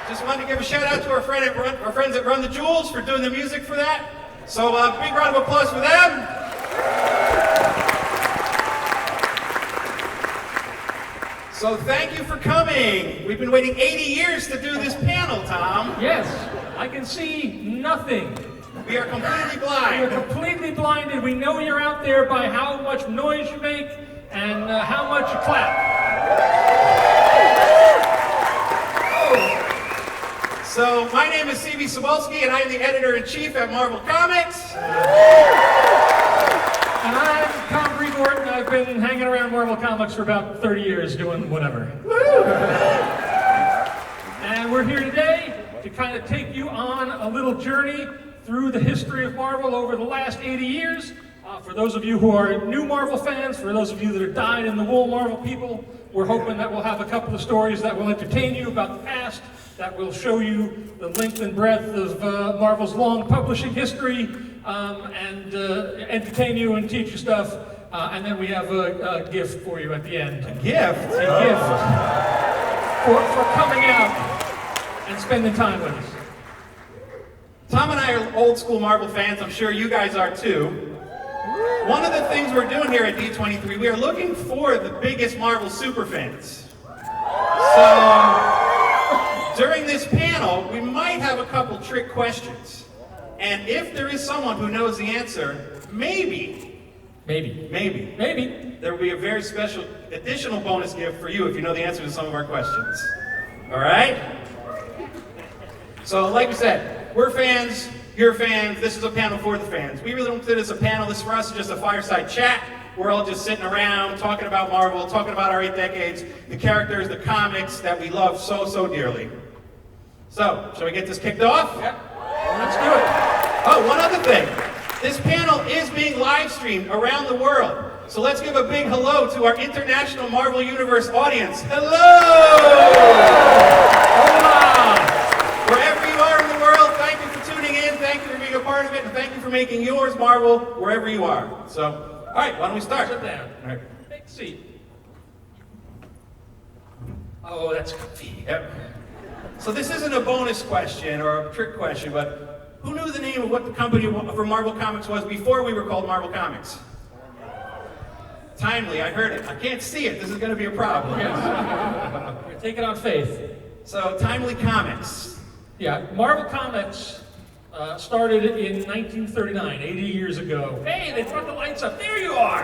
Just wanted to give a shout out to our friends at Run the Jewels for doing the music for that. So big round of applause for them. So thank you for coming. We've been waiting 80 years to do this panel, Tom. Yes, I can see nothing. We are completely blind. We are completely blinded. We know you're out there by how much noise you make and how much you clap. So my name is Cebulski, and I am the editor-in-chief at Marvel Comics. And I'm Brevoort, and I've been hanging around Marvel Comics for about 30 years doing whatever. And we're here today to kind of take you on a little journey through the history of Marvel over the last 80 years. For those of you who are new Marvel fans, for those of you that are dyed-in-the-wool Marvel people, we're hoping that we'll have a couple of stories that will entertain you about the past, that will show you the length and breadth of Marvel's long publishing history, and entertain you and teach you stuff. And then we have a gift for you at the end. A gift? A gift for coming out and spending time with us. Tom and I are old school Marvel fans. I'm sure you guys are too. One of the things we're doing here at D23, we are looking for the biggest Marvel superfans. So during this panel, we might have a couple trick questions. And if there is someone who knows the answer, maybe, there will be a very special additional bonus gift for you if you know the answer to some of our questions. All right? So like we said, we're fans, you're fans, this is a panel for the fans. We really don't consider this a panel, this for us is just a fireside chat. We're all just sitting around, talking about Marvel, talking about our 8 decades, the characters, the comics that we love so, so dearly. So, shall we get this kicked off? Yep. Let's do it. Oh, one other thing. This panel is being live streamed around the world. So let's give a big hello to our international Marvel Universe audience. Hello! Hola! Wherever you are in the world, thank you for tuning in, thank you for being a part of it, and thank you for making yours Marvel wherever you are. So, all right, why don't we start? Sit down. All right. Take a seat. Oh, that's comfy. Yep. So this isn't a bonus question or a trick question, but who knew the name of what the company for Marvel Comics was before we were called Marvel Comics? Timely, I heard it. I can't see it. This is going to be a problem. Yes. You're taking on faith. So, Timely Comics. Yeah, Marvel Comics started in 1939, 80 years ago. Hey, they brought the lights up. There you are.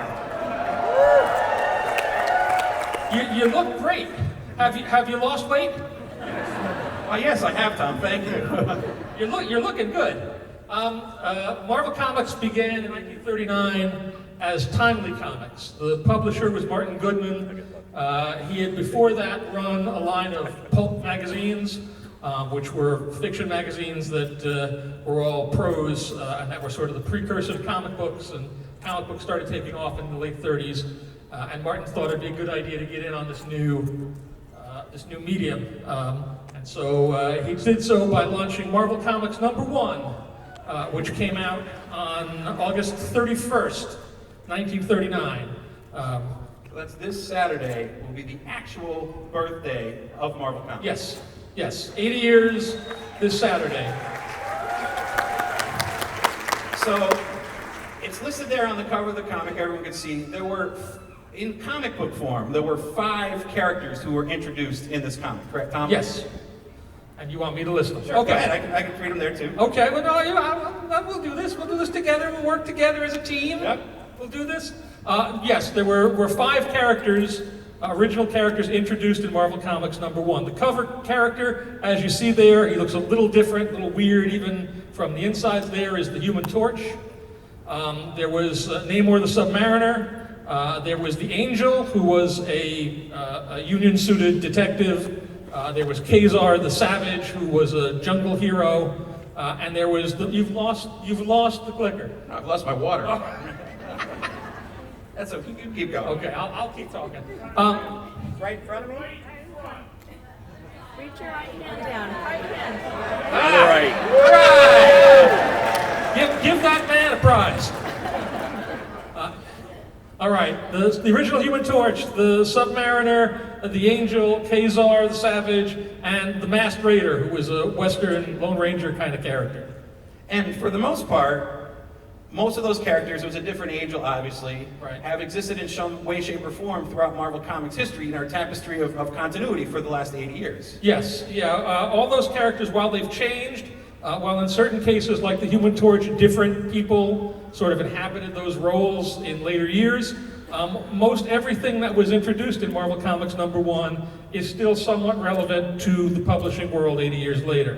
You look great. Have you lost weight? Oh yes, I have, Tom. Thank you. You're looking good. Marvel Comics began in 1939 as Timely Comics. The publisher was Martin Goodman. He had before that run a line of pulp magazines, which were fiction magazines that were all prose, and that were sort of the precursor to comic books. And comic books started taking off in the late 30s. And Martin thought it'd be a good idea to get in on this new medium. And so he did so by launching Marvel Comics #1, which came out on August 31st, 1939. That's this Saturday will be the actual birthday of Marvel Comics. Yes, 80 years this Saturday. So it's listed there on the cover of the comic, everyone can see. There were, in comic book form, there were 5 characters who were introduced in this comic, correct, Tom? Yes. And you want me to list them? Sure, okay. Go ahead. I can read them there too. Okay, well, no, we'll do this. We'll do this together. We'll work together as a team. Yep. We'll do this. Yes, there were 5 characters, original characters introduced in Marvel Comics #1. The cover character, as you see there, he looks a little different, a little weird even from the inside there, is the Human Torch. There was Namor the Submariner. There was the Angel, who was a union-suited detective. There was Kazar the Savage, who was a jungle hero. And there was you've lost the clicker. No, I've lost my water. Oh. That's okay. You can keep going. Okay, I'll keep talking. Right in front of me? Reach your right hand down. Right hand. All right. Give that man a prize. All right, the original Human Torch, the Submariner, the Angel, Kazar, the Savage, and the Masked Raider, who was a Western Lone Ranger kind of character. And for the most part, most of those characters, it was a different age, obviously, Right. have existed in some way, shape, or form throughout Marvel Comics history in our tapestry of continuity for the last 80 years. Yes, yeah, all those characters, while they've changed, while in certain cases, like the Human Torch, different people sort of inhabited those roles in later years, most everything that was introduced in Marvel Comics #1 is still somewhat relevant to the publishing world 80 years later.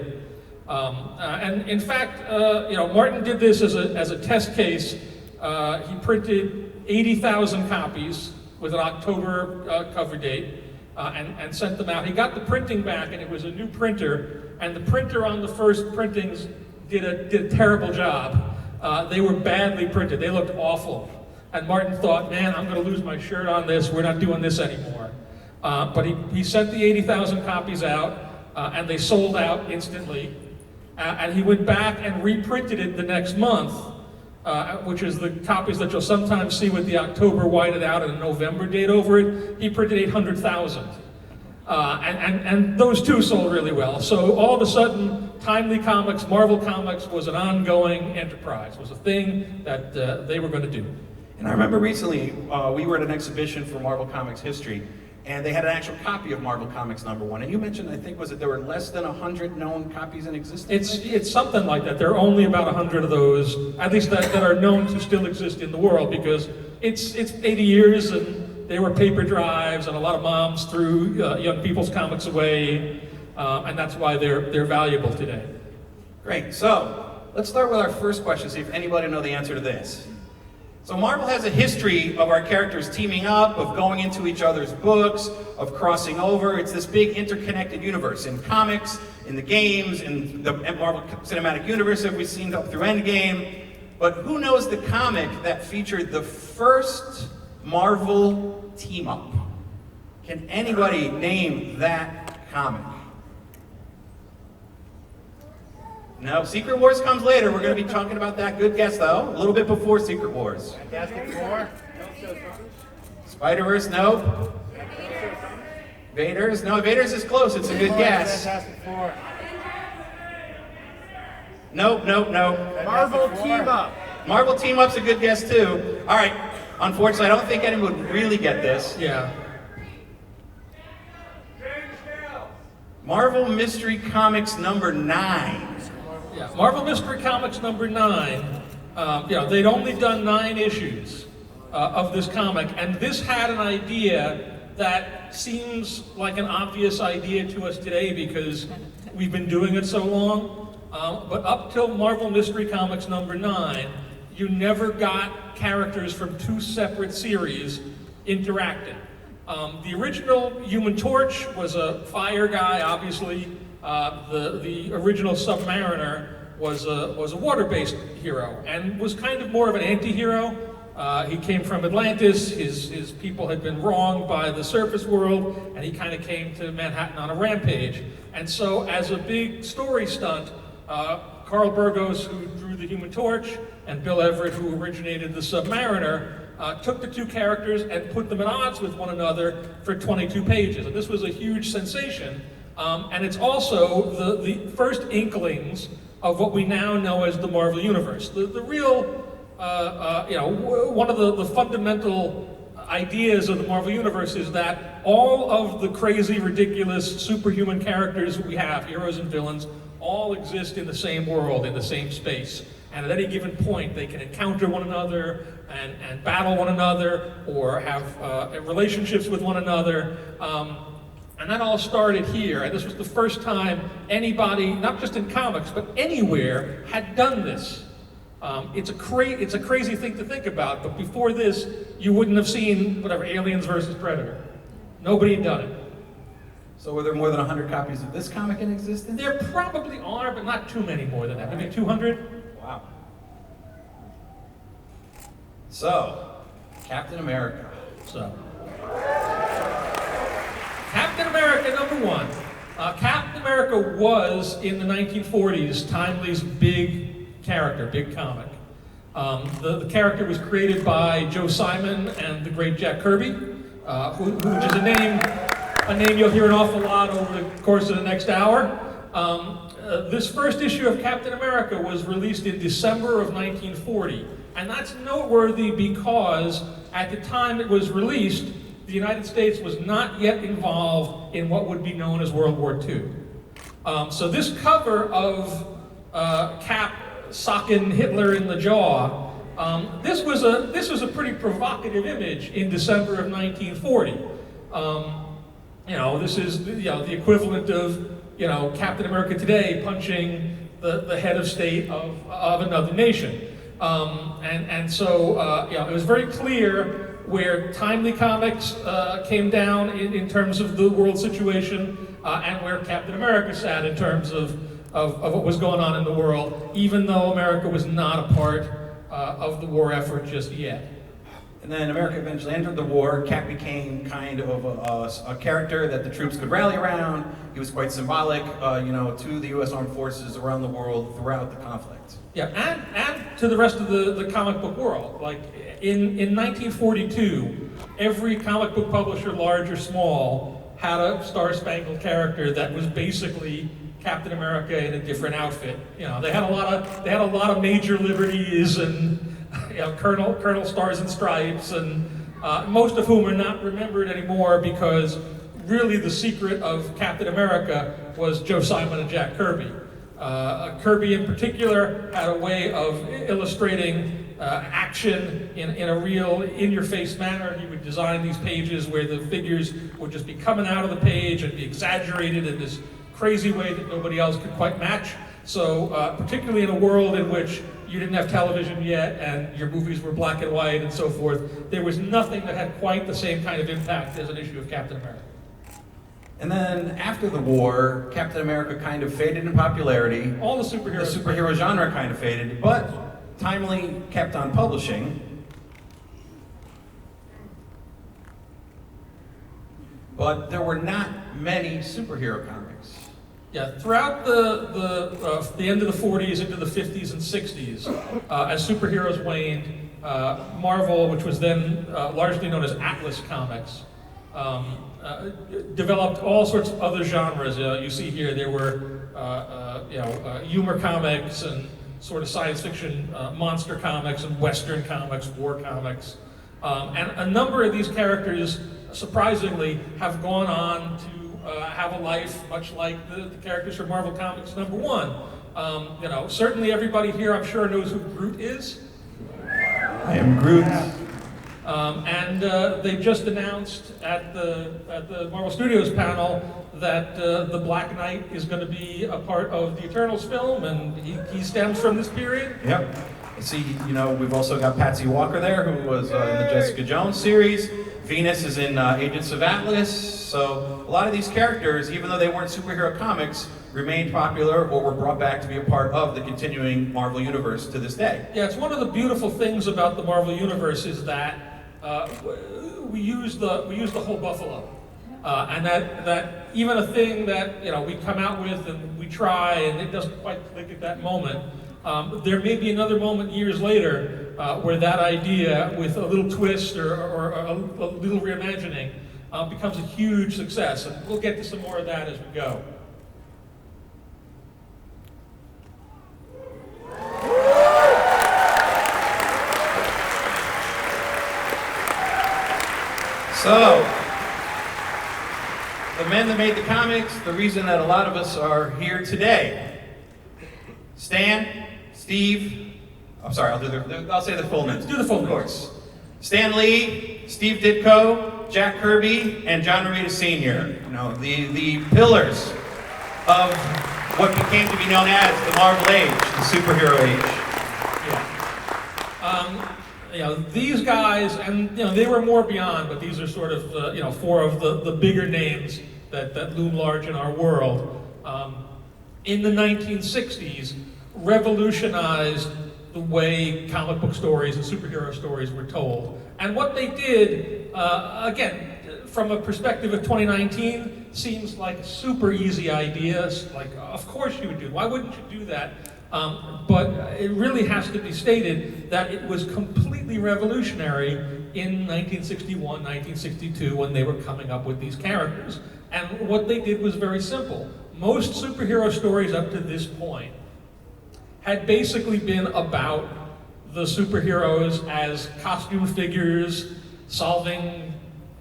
And in fact, Martin did this as a test case. He printed 80,000 copies with an October cover date and sent them out. He got the printing back, and it was a new printer. And the printer on the first printings did a terrible job. They were badly printed. They looked awful. And Martin thought, man, I'm going to lose my shirt on this. We're not doing this anymore. But he sent the 80,000 copies out, and they sold out instantly. And he went back and reprinted it the next month, which is the copies that you'll sometimes see with the October whited out and a November date over it. He printed 800,000. And those two sold really well. So all of a sudden, Timely Comics, Marvel Comics was an ongoing enterprise, was a thing that they were going to do. And I remember recently, we were at an exhibition for Marvel Comics history, and they had an actual copy of Marvel Comics #1. And you mentioned, I think, was it there were less than 100 known copies in existence? It's something like that. There are only about 100 of those, at least that are known to still exist in the world, because it's 80 years, and they were paper drives, and a lot of moms threw young people's comics away, and that's why they're valuable today. Great. So let's start with our first question, see if anybody know the answer to this. So Marvel has a history of our characters teaming up, of going into each other's books, of crossing over. It's this big interconnected universe in comics, in the games, in the Marvel Cinematic Universe that we've seen up through Endgame. But who knows the comic that featured the first Marvel team-up? Can anybody name that comic? No, Secret Wars comes later. We're going to be talking about that. Good guess, though. A little bit before Secret Wars. Fantastic Four? Spider-Verse, nope. Vaders, no, Vaders is close. It's a good guess. Fantastic Four. Nope. Marvel Team Up. Marvel Team-Up's a good guess, too. All right. Unfortunately, I don't think anyone would really get this. Yeah. Marvel Mystery Comics #9. Yeah, Marvel Mystery Comics #9, they'd only done 9 issues of this comic, and this had an idea that seems like an obvious idea to us today because we've been doing it so long, but up till Marvel Mystery Comics #9, you never got characters from 2 separate series interacting. The original Human Torch was a fire guy, obviously. The original Submariner was a water-based hero and was kind of more of an anti-hero. He came from Atlantis. His people had been wronged by the surface world, and he kind of came to Manhattan on a rampage. And so, as a big story stunt, Carl Burgos, who drew the Human Torch, and Bill Everett, who originated the Submariner, took the 2 characters and put them at odds with one another for 22 pages. And this was a huge sensation. And it's also the first inklings of what we now know as the Marvel Universe. The real, one of the fundamental ideas of the Marvel Universe is that all of the crazy, ridiculous, superhuman characters we have, heroes and villains, all exist in the same world, in the same space. And at any given point, they can encounter one another and battle one another or have relationships with one another. And that all started here, and this was the first time anybody, not just in comics, but anywhere, had done this. It's a crazy thing to think about, but before this, you wouldn't have seen, Aliens versus Predator. Nobody had done it. So were there more than 100 copies of this comic in existence? There probably are, but not too many more than that. Maybe 200? Wow. So, Captain America. Captain America #1. Captain America was, in the 1940s, Timely's big character, big comic. The character was created by Joe Simon and the great Jack Kirby, which is a name you'll hear an awful lot over the course of the next hour. This first issue of Captain America was released in December of 1940, and that's noteworthy because at the time it was released, the United States was not yet involved in what would be known as World War II. So this cover of Cap socking Hitler in the jaw, this was a pretty provocative image in December of 1940. This is the equivalent of Captain America today punching the head of state of another nation. So it was very clear where Timely Comics came down in terms of the world situation, and where Captain America sat in terms of what was going on in the world, even though America was not a part of the war effort just yet. And then America eventually entered the war. Cap became kind of a character that the troops could rally around. He was quite symbolic, to the U.S. Armed Forces around the world throughout the conflict. Yeah, and to the rest of the comic book world. Like in 1942, every comic book publisher, large or small, had a Star-Spangled character that was basically Captain America in a different outfit. They had a lot of Major Liberties and Colonel Stars and Stripes, and most of whom are not remembered anymore because really the secret of Captain America was Joe Simon and Jack Kirby. Kirby in particular had a way of illustrating action in a real in-your-face manner. He would design these pages where the figures would just be coming out of the page and be exaggerated in this crazy way that nobody else could quite match. So particularly in a world in which you didn't have television yet and your movies were black and white and so forth, there was nothing that had quite the same kind of impact as an issue of Captain America. And then after the war, Captain America kind of faded in popularity. All the superheroes. The superhero genre kind of faded, but Timely kept on publishing. But there were not many superhero comics. Yeah, throughout the end of the 40s into the 50s and 60s, as superheroes waned, Marvel, which was then largely known as Atlas Comics, developed all sorts of other genres. You see here there were humor comics and sort of science fiction monster comics and Western comics, war comics. And a number of these characters, surprisingly, have gone on to have a life much like the characters from Marvel Comics #1. Certainly everybody here, I'm sure, knows who Groot is. I am Groot. And they just announced at the Marvel Studios panel that the Black Knight is going to be a part of the Eternals film, and he stems from this period. Yep. See, we've also got Patsy Walker there, who was in the Jessica Jones series. Venus is in Agents of Atlas. So a lot of these characters, even though they weren't superhero comics, remained popular or were brought back to be a part of the continuing Marvel Universe to this day. Yeah, it's one of the beautiful things about the Marvel Universe is that we use the whole buffalo, and that even a thing that we come out with and we try and it doesn't quite click at that moment. There may be another moment years later where that idea, with a little twist or a little reimagining, becomes a huge success, and we'll get to some more of that as we go. So, the men that made the comics, the reason that a lot of us are here today. Stan, Steve, I'm sorry, I'll say the full names. Do the full names. Of course. Stan Lee, Steve Ditko, Jack Kirby, and John Romita Sr. The pillars of what became to be known as the Marvel Age, the superhero age. Yeah. These guys, and they were more beyond, but these are sort of four of the bigger names that loom large in our world. In the 1960s, revolutionized the way comic book stories and superhero stories were told. And what they did, again, from a perspective of 2019, seems like super easy ideas. Like, of course you would do. Why wouldn't you do that? But it really has to be stated that it was completely revolutionary in 1961, 1962 when they were coming up with these characters. And what they did was very simple. Most superhero stories up to this point had basically been about the superheroes as costume figures, solving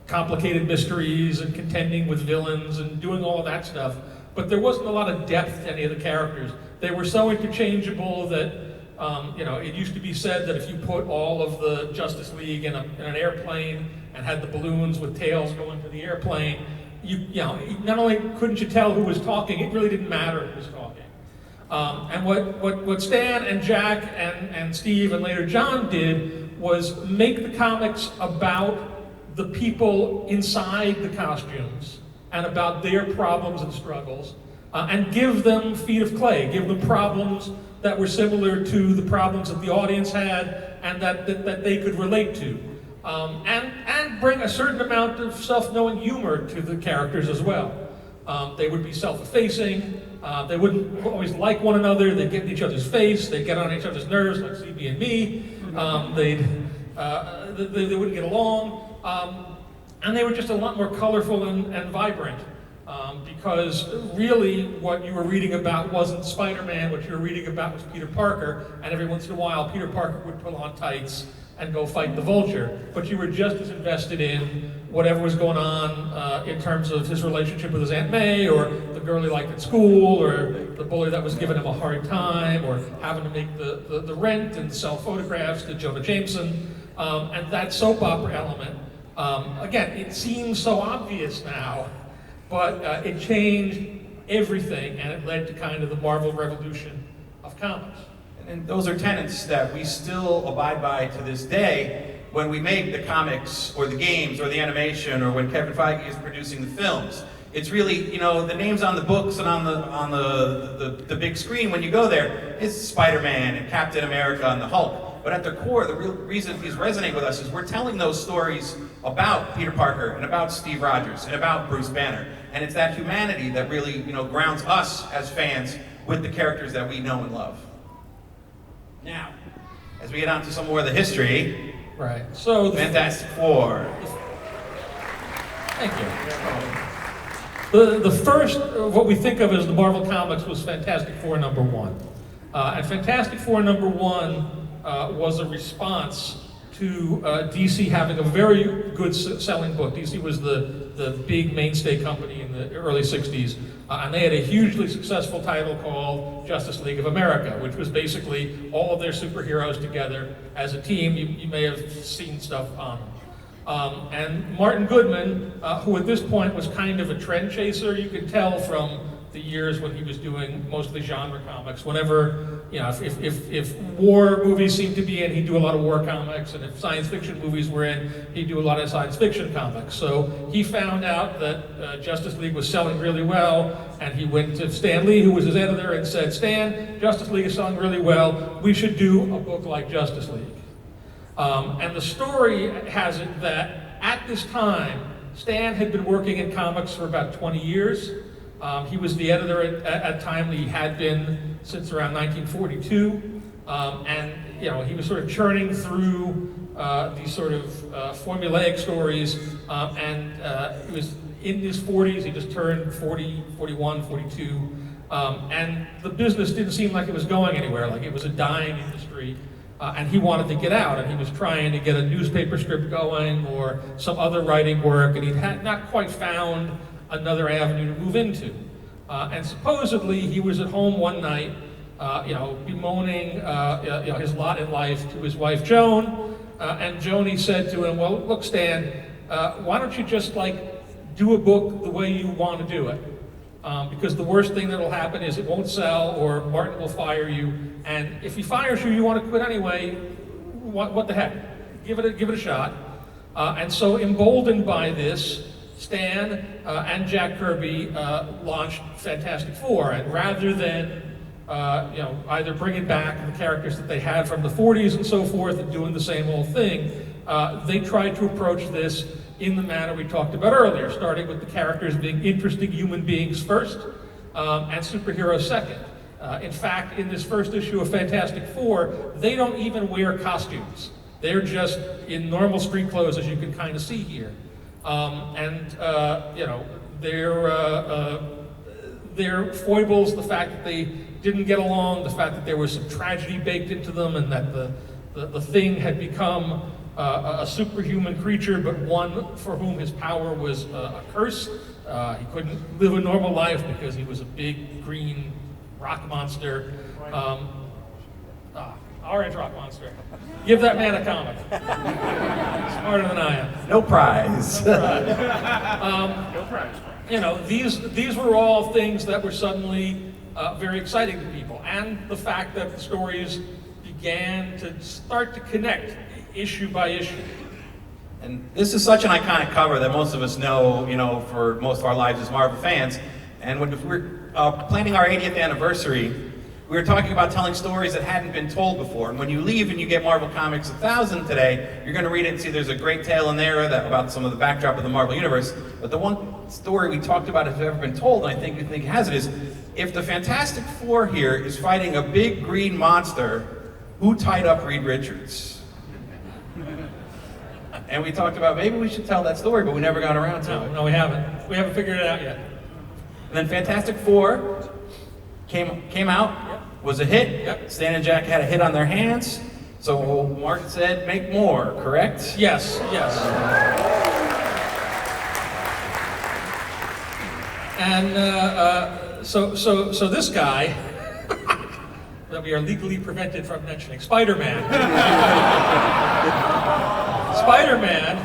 complicated mysteries and contending with villains and doing all of that stuff. But there wasn't a lot of depth to any of the characters. They were so interchangeable that, it used to be said that if you put all of the Justice League in an airplane and had the balloons with tails going to the airplane, not only couldn't you tell who was talking, it really didn't matter who was talking. And what Stan and Jack and Steve and later John did was make the comics about the people inside the costumes and about their problems and struggles, and give them feet of clay, give them problems that were similar to the problems that the audience had and that they could relate to. And bring a certain amount of self-knowing humor to the characters as well. They would be self-effacing, they wouldn't always like one another, they'd get in each other's face, they'd get on each other's nerves like CB and me, they wouldn't get along, and they were just a lot more colorful and vibrant. Because really what you were reading about wasn't Spider-Man, what you were reading about was Peter Parker, and every once in a while Peter Parker would put on tights and go fight the Vulture, but you were just as invested in whatever was going on in terms of his relationship with his Aunt May, or the girl he liked at school, or the bully that was giving him a hard time, or having to make the rent and sell photographs to Jonah Jameson, and that soap opera element. Again, it seems so obvious now, but it changed everything, and it led to kind of the Marvel revolution of comics. And those are tenets that we still abide by to this day when we make the comics or the games or the animation, or when Kevin Feige is producing the films. It's really, the names on the books and on the big screen when you go there is Spider-Man and Captain America and the Hulk. But at the core, the real reason these resonate with us is we're telling those stories about Peter Parker and about Steve Rogers and about Bruce Banner. And it's that humanity that really, grounds us as fans with the characters that we know and love. Now, as we get on to some more of the history, right? So Fantastic Four. Thank you. The first, what we think of as the Marvel Comics, was Fantastic Four #1. And Fantastic Four #1 was a response to DC having a very good selling book. DC was the big mainstay company in the early 60s, and they had a hugely successful title called Justice League of America, which was basically all of their superheroes together as a team. You may have seen stuff on them. And Martin Goodman, who at this point was kind of a trend chaser, you could tell from the years when he was doing mostly genre comics. Whenever, if war movies seemed to be in, he'd do a lot of war comics, and if science fiction movies were in, he'd do a lot of science fiction comics. So he found out that Justice League was selling really well, and he went to Stan Lee, who was his editor, and said, "Stan, Justice League is selling really well, we should do a book like Justice League." And the story has it that at this time, Stan had been working in comics for about 20 years. He was the editor at Timely. He had been since around 1942, and he was sort of churning through these sort of formulaic stories, and he was in his 40s. He just turned 40, 41, 42, and the business didn't seem like it was going anywhere, like it was a dying industry, and he wanted to get out, and he was trying to get a newspaper strip going or some other writing work, and he had not quite found another avenue to move into. And supposedly he was at home one night, bemoaning his lot in life to his wife Joan, and Joni said to him, "Well, look, Stan, why don't you just do a book the way you want to do it? Because the worst thing that'll happen is it won't sell, or Martin will fire you, and if he fires you, you want to quit anyway. What the heck? Give it a shot." And so, emboldened by this, Stan and Jack Kirby launched Fantastic Four, and rather than either bringing back the characters that they had from the 40s and so forth and doing the same old thing, they tried to approach this in the manner we talked about earlier, starting with the characters being interesting human beings first, and superheroes second. In fact, in this first issue of Fantastic Four, they don't even wear costumes. They're just in normal street clothes, as you can kind of see here. You know, their foibles, the fact that they didn't get along, the fact that there was some tragedy baked into them, and that the Thing had become a superhuman creature, but one for whom his power was a curse. He couldn't live a normal life because he was a big green rock monster. Orange rock monster. Give that man a comic. Smarter than I am. No prize. No prize. No prize. You know, these were all things that were suddenly very exciting to people, and the fact that the stories began to start to connect issue by issue. And this is such an iconic cover that most of us know, you know, for most of our lives as Marvel fans. And when we're planning our 80th anniversary, we were talking about telling stories that hadn't been told before. And when you leave and you get Marvel Comics 1000 today, you're going to read it and see there's a great tale in there about some of the backdrop of the Marvel Universe. But the one story we talked about has ever been told, and I think you think has it, is if the Fantastic Four here is fighting a big green monster, who tied up Reed Richards? And we talked about maybe we should tell that story, but we never got around to it. No, we haven't. We haven't figured it out yet. And then Fantastic Four came out, was a hit. Yep. Stan and Jack had a hit on their hands. So Mark said, make more, correct? Yes, yes. And so this guy that we are legally prevented from mentioning, Spider-Man. Spider-Man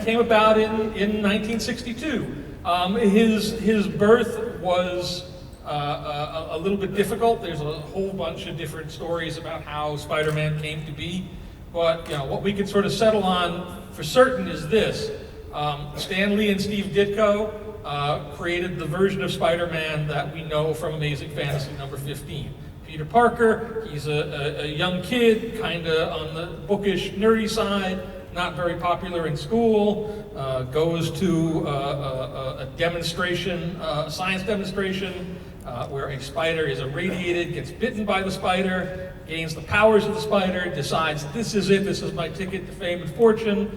came about in 1962. His birth was a little bit difficult. There's a whole bunch of different stories about how Spider-Man came to be. But you know, what we can sort of settle on for certain is this. Stan Lee and Steve Ditko created the version of Spider-Man that we know from Amazing Fantasy number 15. Peter Parker, he's a young kid, kind of on the bookish, nerdy side, not very popular in school, goes to a demonstration, science demonstration, where a spider is irradiated, gets bitten by the spider, gains the powers of the spider, decides this is it, this is my ticket to fame and fortune,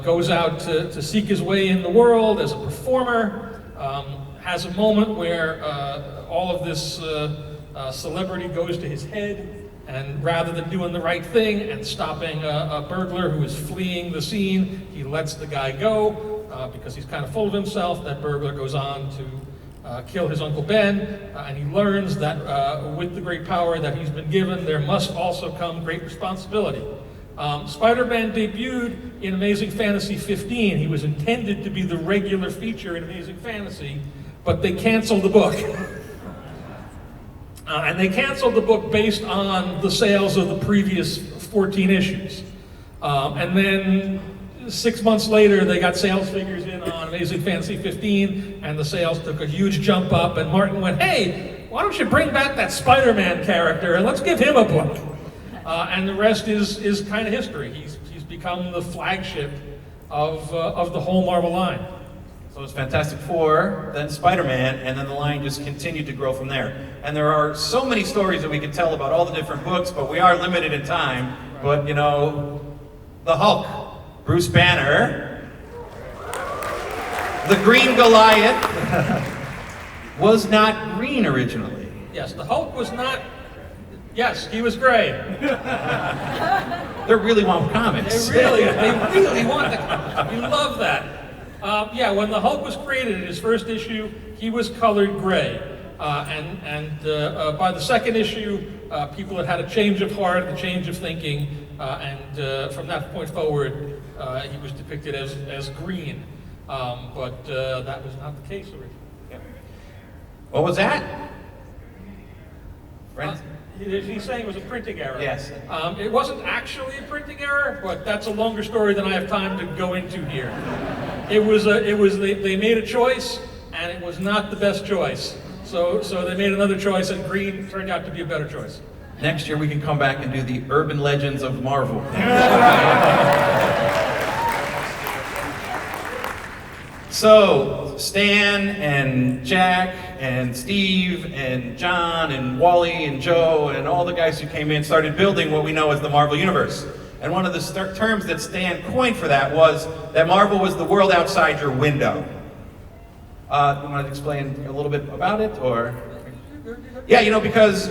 goes out to seek his way in the world as a performer, has a moment where all of this celebrity goes to his head, and rather than doing the right thing and stopping a burglar who is fleeing the scene, he lets the guy go because he's kind of full of himself. That burglar goes on to kill his Uncle Ben, and he learns that with the great power that he's been given, there must also come great responsibility. Spider-Man debuted in Amazing Fantasy 15. He was intended to be the regular feature in Amazing Fantasy, but they canceled the book. And they canceled the book based on the sales of the previous 14 issues. And then 6 months later, they got sales figures in on Amazing Fantasy 15, and the sales took a huge jump up, and Martin went, hey, why don't you bring back that Spider-Man character, and let's give him a book. And the rest is kind of history. He's become the flagship of the whole Marvel line. So it was Fantastic Four, then Spider-Man, and then the line just continued to grow from there. And there are so many stories that we could tell about all the different books, but we are limited in time. But, you know, the Hulk, Bruce Banner, the Green Goliath, was not green originally. Yes, the Hulk was not... Yes, he was gray. They really want comics. They really want the comics. You love that. Yeah, when the Hulk was created in his first issue, he was colored gray. And by the second issue, people had a change of heart, a change of thinking, and from that point forward, he was depicted as green. But that was not the case originally. Yeah. What was that? Friends? He's saying it was a printing error. Yes. It wasn't actually a printing error, but that's a longer story than I have time to go into here. They made a choice, and it was not the best choice. So they made another choice, and green turned out to be a better choice. Next year we can come back and do the urban legends of Marvel. So, Stan and Jack and Steve and John and Wally and Joe and all the guys who came in started building what we know as the Marvel Universe. And one of the terms that Stan coined for that was that Marvel was the world outside your window. You want to explain a little bit about it, or? Yeah, because,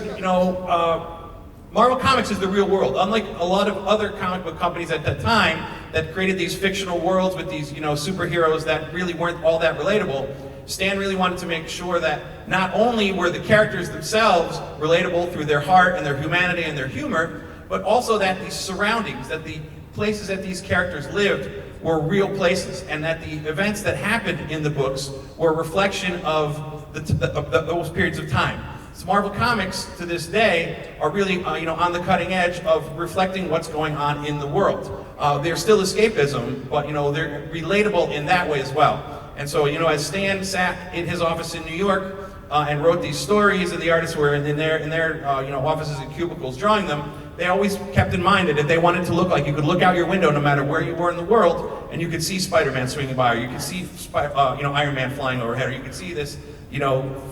Marvel Comics is the real world. Unlike a lot of other comic book companies at that time that created these fictional worlds with these, superheroes that really weren't all that relatable, Stan really wanted to make sure that not only were the characters themselves relatable through their heart and their humanity and their humor, but also that these surroundings, that the places that these characters lived were real places, and that the events that happened in the books were a reflection of those periods of time. So Marvel Comics, to this day, are really, on the cutting edge of reflecting what's going on in the world. They're still escapism, but, they're relatable in that way as well. And so, as Stan sat in his office in New York and wrote these stories, and the artists were in their offices and cubicles drawing them, they always kept in mind that if they wanted to look like you could look out your window no matter where you were in the world, and you could see Spider-Man swinging by, or you could see Iron Man flying overhead, or you could see this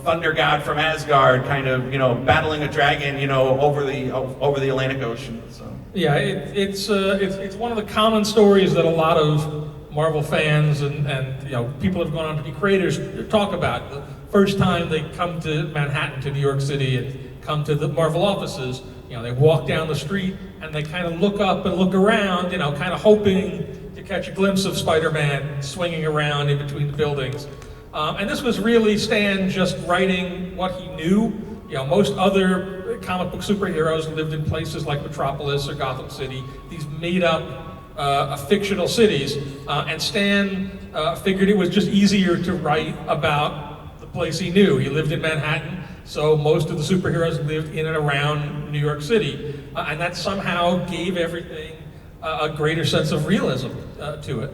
thunder god from Asgard kind of battling a dragon over the Atlantic Ocean. So yeah, it's one of the common stories that a lot of Marvel fans and people have gone on to be creators talk about. The first time they come to Manhattan, to New York City, and come to the Marvel offices, they walk down the street and they kind of look up and look around, kind of hoping to catch a glimpse of Spider-Man swinging around in between the buildings. And this was really Stan just writing what he knew. Most other comic book superheroes lived in places like Metropolis or Gotham City, these made-up fictional cities. And Stan figured it was just easier to write about the place he knew. He lived in Manhattan, so most of the superheroes lived in and around New York City. And that somehow gave everything a greater sense of realism to it.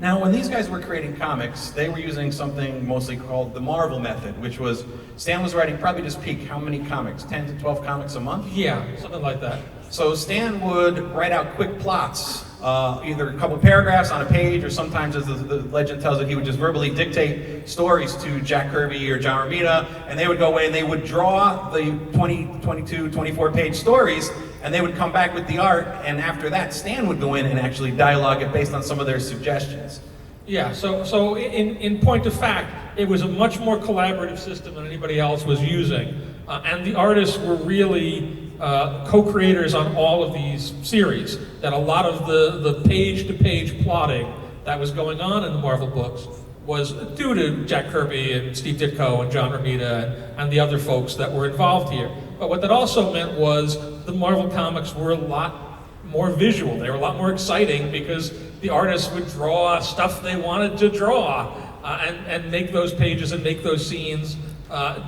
Now, when these guys were creating comics, they were using something mostly called the Marvel method, which was Stan was writing, probably just peak, how many comics? 10 to 12 comics a month? Yeah, something like that. So Stan would write out quick plots, either a couple paragraphs on a page, or sometimes, as the legend tells it, he would just verbally dictate stories to Jack Kirby or John Romita, and they would go away and they would draw the 20, 22, 24-page stories, and they would come back with the art, and after that, Stan would go in and actually dialogue it based on some of their suggestions. Yeah, so in point of fact, it was a much more collaborative system than anybody else was using. And the artists were really co-creators on all of these series. That a lot of the page-to-page plotting that was going on in the Marvel books was due to Jack Kirby and Steve Ditko and John Romita and the other folks that were involved here. But what that also meant was the Marvel comics were a lot more visual. They were a lot more exciting because the artists would draw stuff they wanted to draw and make those pages and make those scenes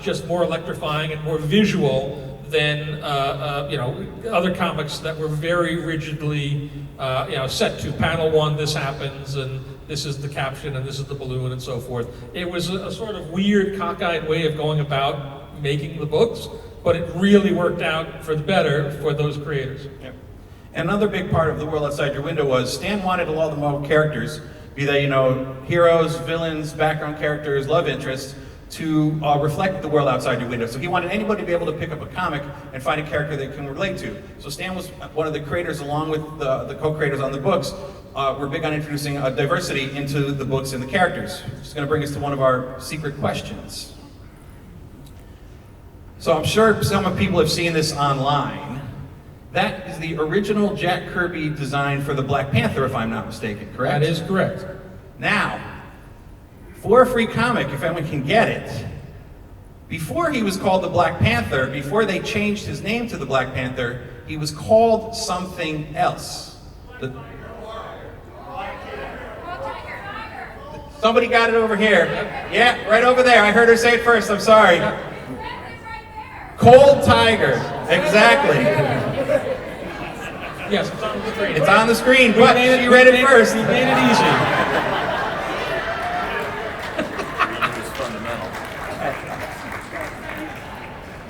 just more electrifying and more visual than other comics that were very rigidly set to panel one, this happens, and this is the caption, and this is the balloon, and so forth. It was a sort of weird, cockeyed way of going about making the books, but it really worked out for the better for those creators. Yep. Another big part of the world outside your window was Stan wanted a lot of the Marvel characters, be they heroes, villains, background characters, love interests, to reflect the world outside your window. So he wanted anybody to be able to pick up a comic and find a character they can relate to. So Stan was one of the creators, along with the co-creators on the books, were big on introducing diversity into the books and the characters. Which is going to bring us to one of our secret questions. So I'm sure some people have seen this online. That is the original Jack Kirby design for the Black Panther, if I'm not mistaken, correct? That is correct. Now, for a free comic, if anyone can get it, before he was called the Black Panther, before they changed his name to the Black Panther, he was called something else. Somebody got it over here. Yeah, right over there. I heard her say it first. I'm sorry. Cold Tiger. Exactly. Yes, it's on the screen. It's on the screen, but she read it first. He made it easy.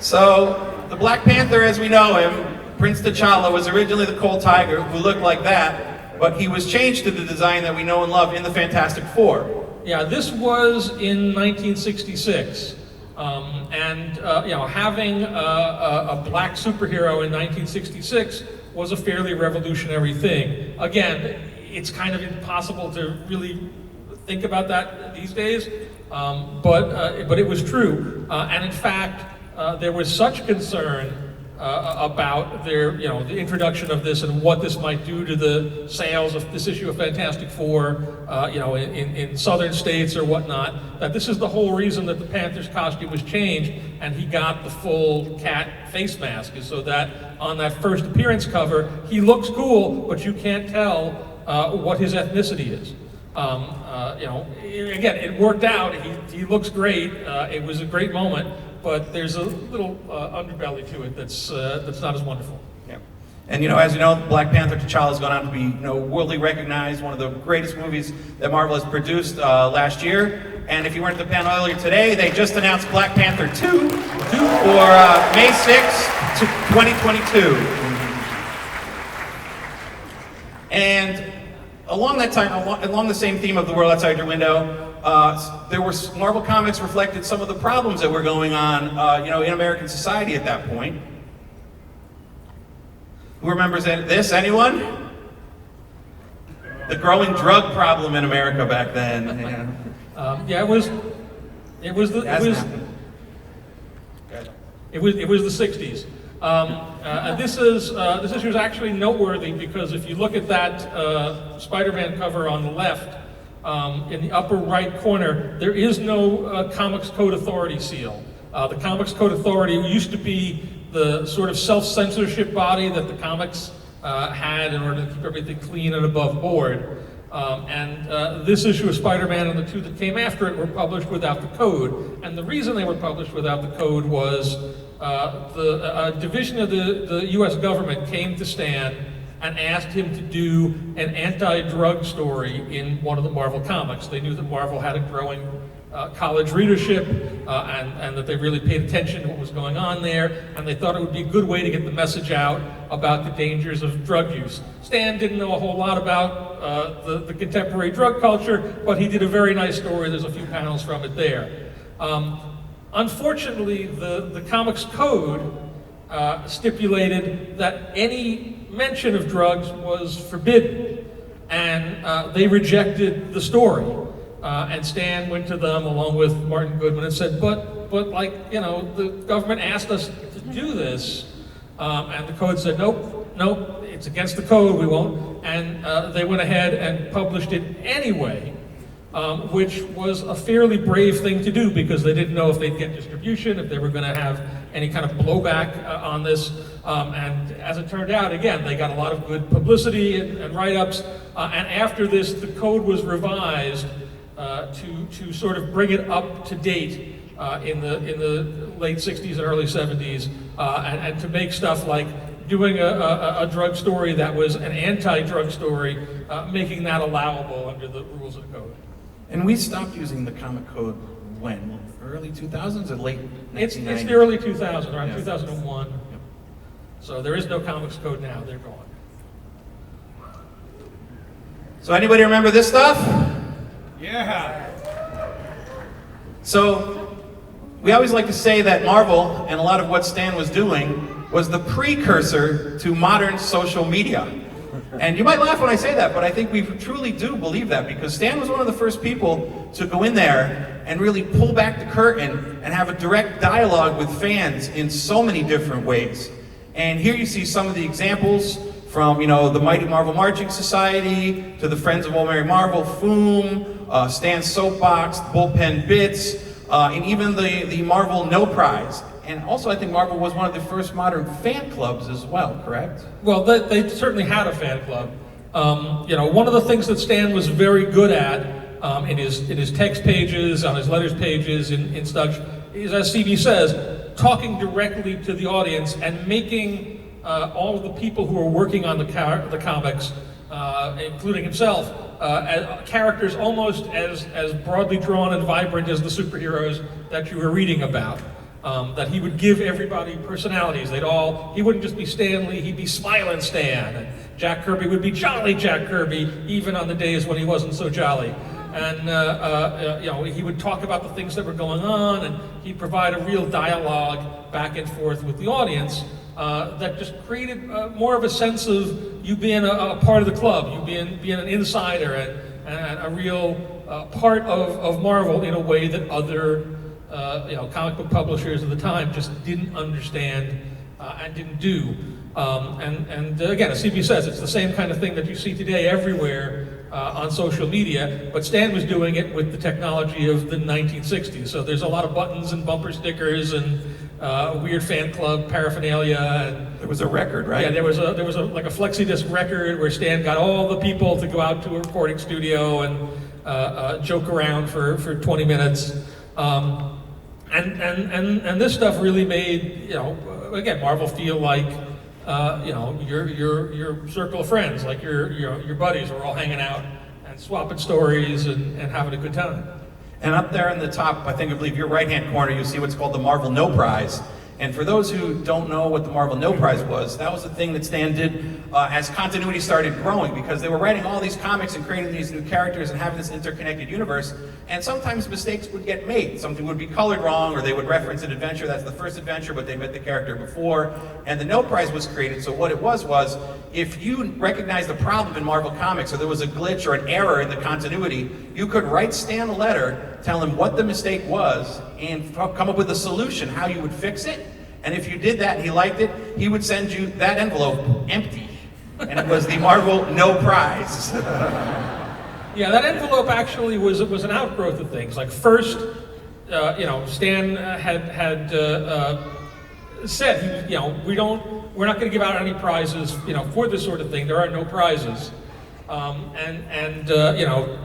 So, the Black Panther as we know him, Prince T'Challa, was originally the Cold Tiger who looked like that, but he was changed to the design that we know and love in the Fantastic Four. Yeah, this was in 1966. Having a black superhero in 1966 was a fairly revolutionary thing. Again, it's kind of impossible to really think about that these days, but it was true. And in fact, there was such concern about the introduction of this and what this might do to the sales of this issue of Fantastic Four, in southern states or whatnot, that this is the whole reason that the Panther's costume was changed and he got the full cat face mask, is so that on that first appearance cover, he looks cool, but you can't tell what his ethnicity is. Again, it worked out. He looks great. It was a great moment. But there's a little underbelly to it that's not as wonderful. Yeah. And as you know, Black Panther T'Challa has gone on to be worldly recognized, one of the greatest movies that Marvel has produced last year. And if you weren't at the panel earlier today, they just announced Black Panther 2 for May 6th, 2022. And along that time, along the same theme of the world outside your window, Marvel Comics reflected some of the problems that were going on, in American society at that point. Who remembers this? Anyone? The growing drug problem in America back then. It was the 60s. This issue is actually noteworthy because if you look at that Spider-Man cover on the left, in the upper right corner, there is no Comics Code Authority seal. The Comics Code Authority used to be the sort of self-censorship body that the comics had in order to keep everything clean and above board. This issue of Spider-Man and the two that came after it were published without the code. And the reason they were published without the code was the division of the US government came to Stan and asked him to do an anti-drug story in one of the Marvel comics. They knew that Marvel had a growing college readership and that they really paid attention to what was going on there, and they thought it would be a good way to get the message out about the dangers of drug use. Stan didn't know a whole lot about the contemporary drug culture, but he did a very nice story. There's a few panels from it there. Unfortunately, the Comics Code stipulated that any mention of drugs was forbidden, and they rejected the story. And Stan went to them along with Martin Goodman and said, but the government asked us to do this, and the code said, nope, it's against the code, we won't. And they went ahead and published it anyway, which was a fairly brave thing to do because they didn't know if they'd get distribution, if they were going to have any kind of blowback on this. And as it turned out, again, they got a lot of good publicity and write-ups. And after this, the code was revised to sort of bring it up to date in the late 60s and early 70s, and to make stuff like doing a drug story that was an anti-drug story, making that allowable under the rules of the code. And we stopped using the comic code when? Early 2000s or late 1990s? It's the early 2000s, around 2001. Yep. So there is no comics code now, they're gone. So anybody remember this stuff? Yeah. So we always like to say that Marvel and a lot of what Stan was doing was the precursor to modern social media. And you might laugh when I say that, but I think we truly do believe that, because Stan was one of the first people to go in there and really pull back the curtain and have a direct dialogue with fans in so many different ways. And here you see some of the examples from, the Mighty Marvel Marching Society, to the Friends of Old Mary Marvel, Foom, Stan's Soapbox, Bullpen Bits, and even the Marvel No Prize. And also, I think Marvel was one of the first modern fan clubs as well, correct? Well, they certainly had a fan club. One of the things that Stan was very good at in his text pages, on his letters pages, in such, is, as CB says, talking directly to the audience and making all of the people who are working on the comics, including himself, characters almost as broadly drawn and vibrant as the superheroes that you were reading about. That he would give everybody personalities. He wouldn't just be Stan Lee, he'd be Smiling Stan. And Jack Kirby would be Jolly Jack Kirby, even on the days when he wasn't so jolly. And he would talk about the things that were going on, and he'd provide a real dialogue back and forth with the audience that just created more of a sense of you being a part of the club, you being an insider and a real part of Marvel in a way that other comic book publishers of the time just didn't understand and didn't do. Again, as CB says, it's the same kind of thing that you see today everywhere on social media, but Stan was doing it with the technology of the 1960s. So there's a lot of buttons and bumper stickers and weird fan club paraphernalia. And there was a record, right? Yeah, there was like a flexi-disc record where Stan got all the people to go out to a recording studio and joke around for 20 minutes. And this stuff really made, again, Marvel feel like your circle of friends, like your buddies are all hanging out and swapping stories and having a good time. And up there in the top, I believe your right-hand corner, you see what's called the Marvel No Prize. And for those who don't know what the Marvel No Prize was, that was the thing that Stan did as continuity started growing, because they were writing all these comics and creating these new characters and having this interconnected universe, and sometimes mistakes would get made. Something would be colored wrong, or they would reference an adventure that's the first adventure, but they met the character before, and the No Prize was created. So what it was if you recognized a problem in Marvel Comics, or there was a glitch or an error in the continuity, you could write Stan a letter, tell him what the mistake was, and come up with a solution, how you would fix it. And if you did that and he liked it, he would send you that envelope empty. And it was the Marvel No Prize. Yeah, that envelope actually was an outgrowth of things. Like first, Stan had said, we're not going to give out any prizes, for this sort of thing. There are no prizes.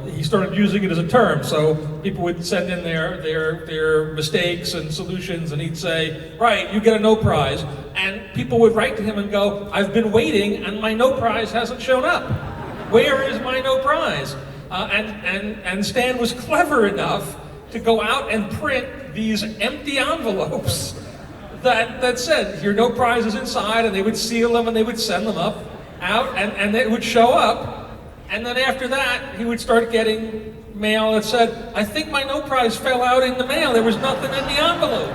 He started using it as a term, so people would send in their mistakes and solutions, and he'd say, right, you get a no prize, and people would write to him and go, I've been waiting and my no prize hasn't shown up. Where is my no prize? And Stan was clever enough to go out and print these empty envelopes that said, your no prize is inside, and they would seal them and they would send them out, and it would show up. And then after that, he would start getting mail that said, I think my no prize fell out in the mail. There was nothing in the envelope.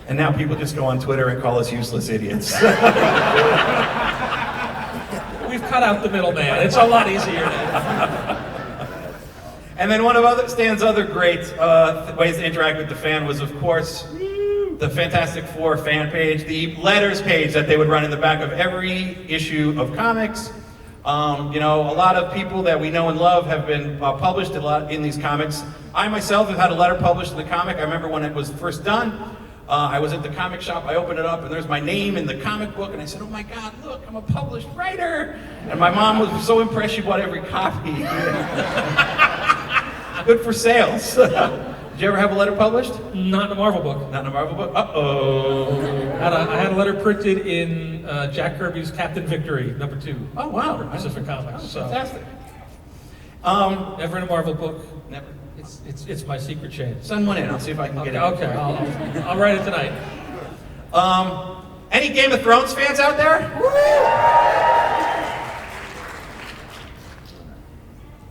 And now people just go on Twitter and call us useless idiots. We've cut out the middleman. It's a lot easier now. And then one of Stan's other great ways to interact with the fan was, of course, the Fantastic Four fan page, the letters page that they would run in the back of every issue of comics. A lot of people that we know and love have been published a lot in these comics. I myself have had a letter published in the comic. I remember when it was first done, I was at the comic shop, I opened it up, and there's my name in the comic book, and I said, oh my God, look, I'm a published writer. And my mom was so impressed, she bought every copy. Good for sales. Did you ever have a letter published? Not in a Marvel book. Not in a Marvel book? Uh-oh. I had a letter printed in Jack Kirby's Captain Victory, #2. Oh, wow. For Pacific Comics. Oh, fantastic. Never in a Marvel book. Never. It's my secret shame. Send one in. I'll see if I can get it. Okay, I'll write it tonight. Any Game of Thrones fans out there?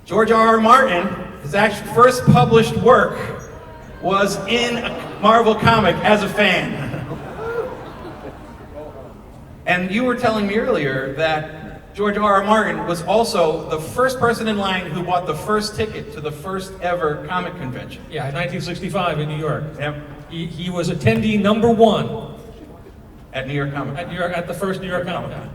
George R.R. Martin, his actual first published work was in a Marvel comic as a fan. And you were telling me earlier that George R.R. Martin was also the first person in line who bought the first ticket to the first ever comic convention. Yeah, in 1965 in New York. Yep. He was attendee #1 at New York Comic Con. At the first New York Comic Con.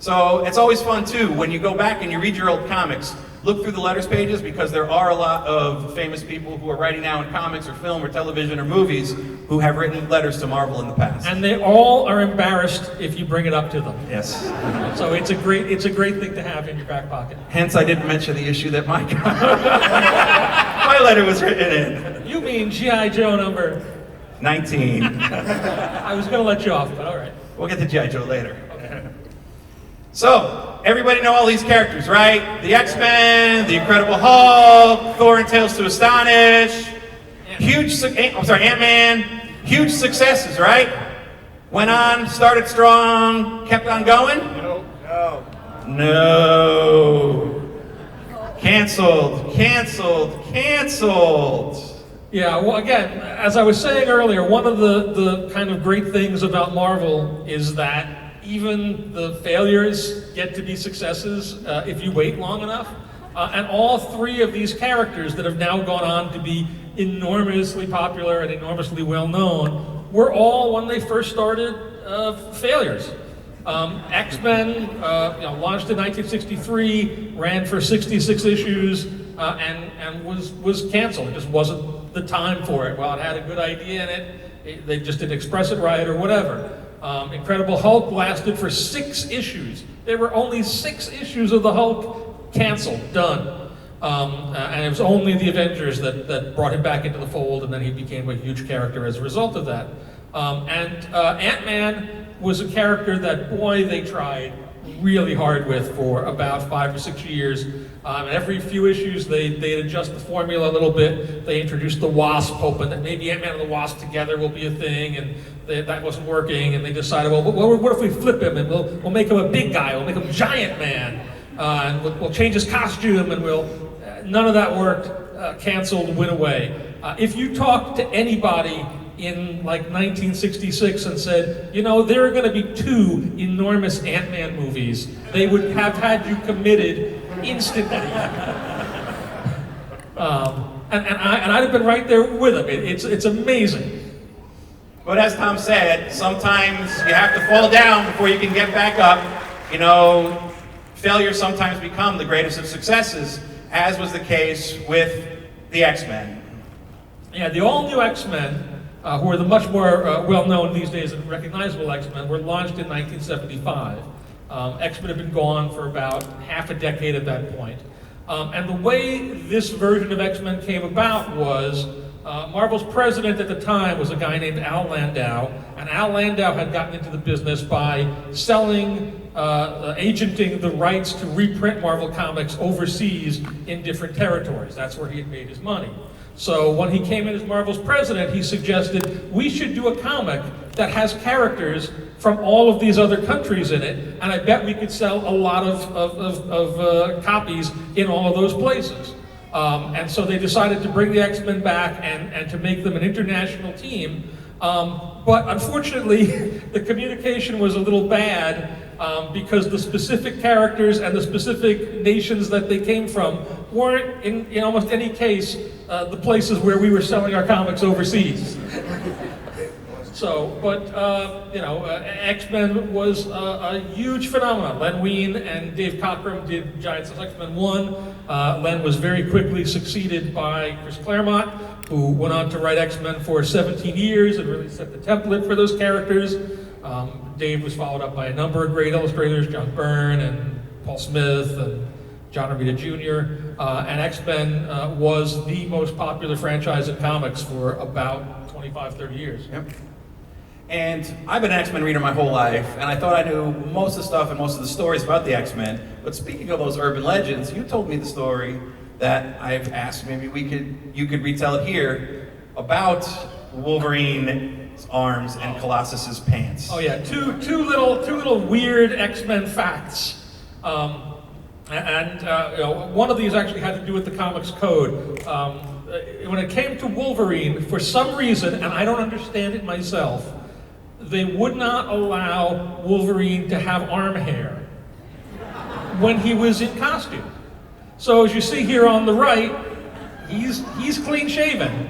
So it's always fun too when you go back and you read your old comics. Look through the letters pages, because there are a lot of famous people who are writing now in comics or film or television or movies who have written letters to Marvel in the past. And they all are embarrassed if you bring it up to them. Yes. So it's a great thing to have in your back pocket. Hence, I didn't mention the issue that my my letter was written in. You mean G.I. Joe number 19. I was going to let you off, but all right. We'll get to G.I. Joe later. So, everybody know all these characters, right? The X-Men, the Incredible Hulk, Thor and Tales to Astonish, Ant-Man, huge successes, right? Went on, started strong, kept on going? No. No. Canceled, canceled, canceled. Yeah, well, again, as I was saying earlier, one of the kind of great things about Marvel is that even the failures get to be successes if you wait long enough. And all three of these characters that have now gone on to be enormously popular and enormously well known were all, when they first started, failures. X-Men launched in 1963, ran for 66 issues, and was canceled. It just wasn't the time for it. Well, it had a good idea in it, they just didn't express it right or whatever. Incredible Hulk lasted for 6 issues. There were only 6 issues of the Hulk canceled, done. And it was only the Avengers that brought him back into the fold, and then he became a huge character as a result of that. Ant-Man was a character that, boy, they tried really hard with for about 5 or 6 years. Every few issues, they'd adjust the formula a little bit. They introduced the Wasp, hoping that maybe Ant-Man and the Wasp together will be a thing, and that wasn't working. And they decided, well, what if we flip him and we'll make him a big guy? We'll make him Giant Man, and we'll change his costume, and none of that worked. Canceled, went away. If you talk to anybody in like 1966 and said, there are going to be 2 enormous Ant-Man movies, they would have had you committed instantly. And I'd have been right there with them. It's amazing. But as Tom said, sometimes you have to fall down before you can get back up. Failures sometimes become the greatest of successes, as was the case with the X-Men. Yeah, the all-new X-Men, who are the much more well-known these days and recognizable X-Men, were launched in 1975. X-Men had been gone for about half a decade at that point. And the way this version of X-Men came about was Marvel's president at the time was a guy named Al Landau, and Al Landau had gotten into the business by selling, agenting the rights to reprint Marvel Comics overseas in different territories. That's where he had made his money. So when he came in as Marvel's president, he suggested we should do a comic that has characters from all of these other countries in it, and I bet we could sell a lot of copies in all of those places. And so they decided to bring the X-Men back and to make them an international team. But unfortunately, the communication was a little bad because the specific characters and the specific nations that they came from weren't, in almost any case, the places where we were selling our comics overseas. So, but, X-Men was a huge phenomenon. Len Wein and Dave Cockrum did Giant Size X-Men 1. Len was very quickly succeeded by Chris Claremont, who went on to write X-Men for 17 years and really set the template for those characters. Dave was followed up by a number of great illustrators, John Byrne and Paul Smith and John Romita Jr. And X-Men was the most popular franchise in comics for about 25, 30 years. Yep. And I've been an X-Men reader my whole life, and I thought I knew most of the stuff and most of the stories about the X-Men. But speaking of those urban legends, you told me the story that I've asked maybe you could retell it here about Wolverine's arms and Colossus's pants. Oh yeah, two little weird X-Men facts. One of these actually had to do with the comics code. When it came to Wolverine, for some reason, and I don't understand it myself, they would not allow Wolverine to have arm hair when he was in costume. So as you see here on the right, he's clean shaven.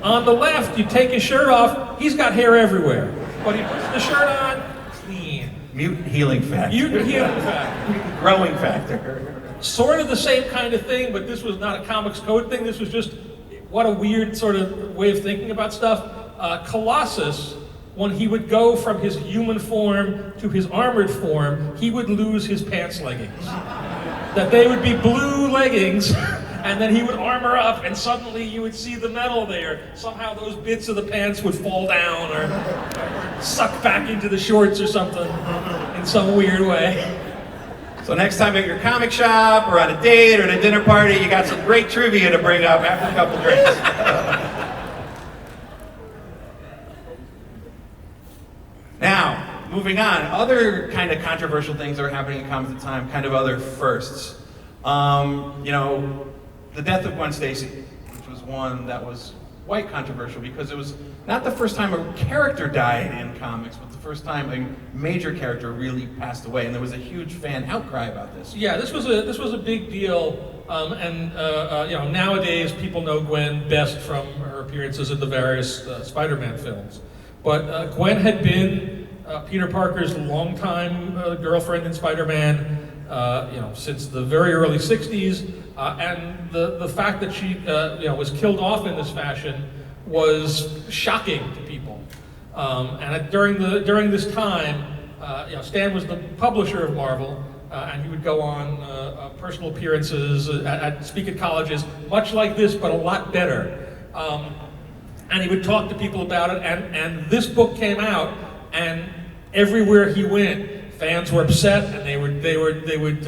On the left, you take his shirt off, he's got hair everywhere. But he puts the shirt on, clean. Mutant healing factor. Mutant healing factor. Growing factor. Sort of the same kind of thing, but this was not a comics code thing. This was just, what a weird sort of way of thinking about stuff. Colossus, when he would go from his human form to his armored form, he would lose his pants leggings. That they would be blue leggings, and then he would armor up, and suddenly you would see the metal there. Somehow those bits of the pants would fall down or suck back into the shorts or something in some weird way. So next time at your comic shop or on a date or at a dinner party, you got some great trivia to bring up after a couple drinks. Now, moving on, other kind of controversial things that were happening in comics at the time, kind of other firsts. You know, the death of Gwen Stacy, which was one that was quite controversial because it was not the first time a character died in comics, but the first time a major character really passed away, and there was a huge fan outcry about this. Yeah, this was a big deal, you know, nowadays people know Gwen best from her appearances in the various Spider-Man films, but Gwen had been Peter Parker's longtime girlfriend in Spider-Man, you know, since the very early '60s, and the fact that she you know, was killed off in this fashion was shocking to people. And during this time, you know, Stan was the publisher of Marvel, and he would go on personal appearances, speak at colleges, much like this, but a lot better. And he would talk to people about it. And this book came out, and everywhere he went, fans were upset, and they would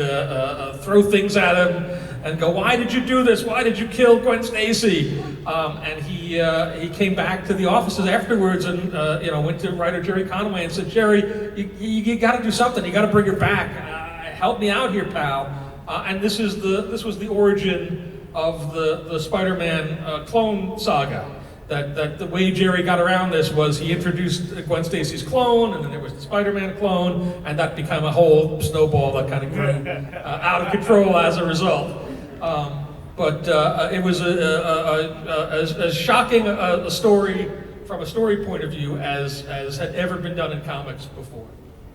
throw things at him and go, "Why did you do this? Why did you kill Gwen Stacy?" And he came back to the offices afterwards and you know, went to writer Jerry Conway and said, "Jerry, you got to do something. You got to bring her back. Help me out here, pal." And this was the origin of the Spider-Man clone saga. That the way Jerry got around this was he introduced Gwen Stacy's clone, and then there was the Spider-Man clone, and that became a whole snowball that kind of grew out of control as a result. But it was as shocking a story from a story point of view as had ever been done in comics before.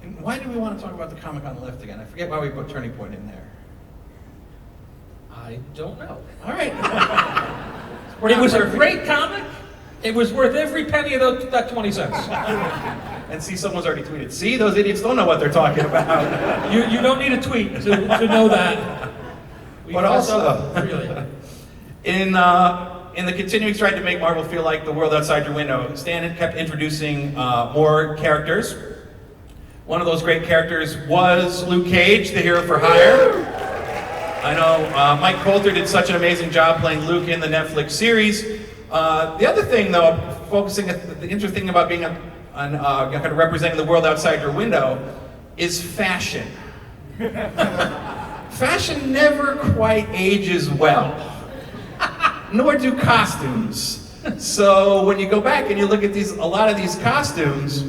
And why do we want to talk about the comic on the left again? I forget why we put Turning Point in there. I don't know. All right. It was a great comic. It was worth every penny of that 20 cents. And see, someone's already tweeted. See, those idiots don't know what they're talking about. You don't need a tweet to know that. But also, really. in the continuing stride to make Marvel feel like the world outside your window, Stan had kept introducing more characters. One of those great characters was Luke Cage, the hero for hire. I know Mike Coulter did such an amazing job playing Luke in the Netflix series. The other thing, though, the interesting thing about being kind of representing the world outside your window is fashion. Fashion never quite ages well, nor do costumes. So when you go back and you look at a lot of these costumes,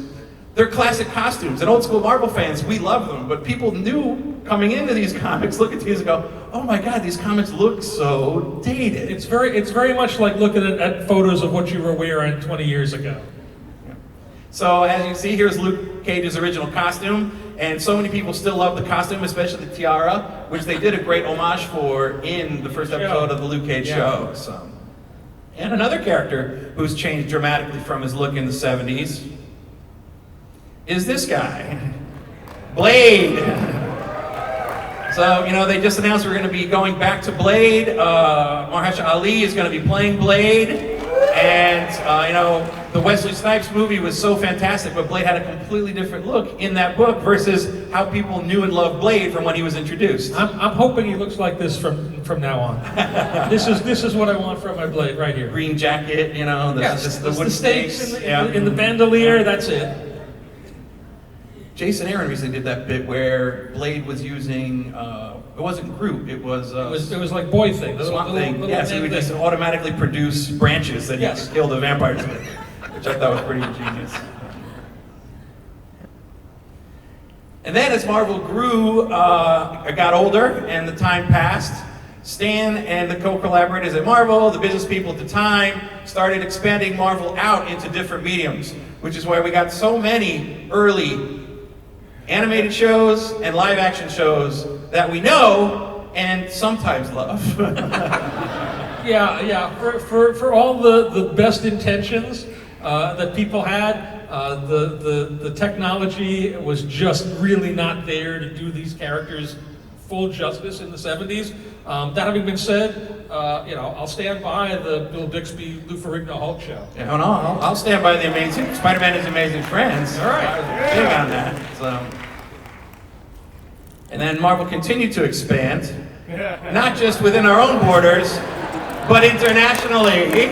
they're classic costumes. And old school Marvel fans, we love them, but people knew coming into these comics, look at these and go, "Oh my God, these comics look so dated." It's very much like looking at photos of what you were wearing 20 years ago. Yeah. So as you see, here's Luke Cage's original costume, and so many people still love the costume, especially the tiara, which they did a great homage for in the first episode of the Luke Cage show. So. And another character who's changed dramatically from his look in the 70s is this guy, Blade. So, you know, they just announced we're going to be going back to Blade. Mahershala Ali is going to be playing Blade. And, you know, the Wesley Snipes movie was so fantastic, but Blade had a completely different look in that book versus how people knew and loved Blade from when he was introduced. I'm hoping he looks like this from now on. This is what I want from my Blade right here. Green jacket, you know, the wooden stakes in the bandolier, that's it. Jason Aaron recently did that bit where Blade was using, it wasn't Groot, it was like boy thing. Swamp Thing. Yes, he would just automatically produce branches that he could kill the vampires with, which I thought was pretty ingenious. And then as Marvel grew, got older, and the time passed, Stan and the co-collaborators at Marvel, the business people at the time, started expanding Marvel out into different mediums, which is why we got so many early animated shows and live action shows that we know and sometimes love. Yeah. For all the best intentions that people had, the technology was just really not there to do these characters full justice in the 70s. That having been said, you know, I'll stand by the Bill Bixby, Lou Ferrigno Hulk show. Yeah, no, I'll stand by the amazing Spider-Man and His Amazing Friends. All right. I was big on that. So. And then Marvel continued to expand, not just within our own borders, but internationally.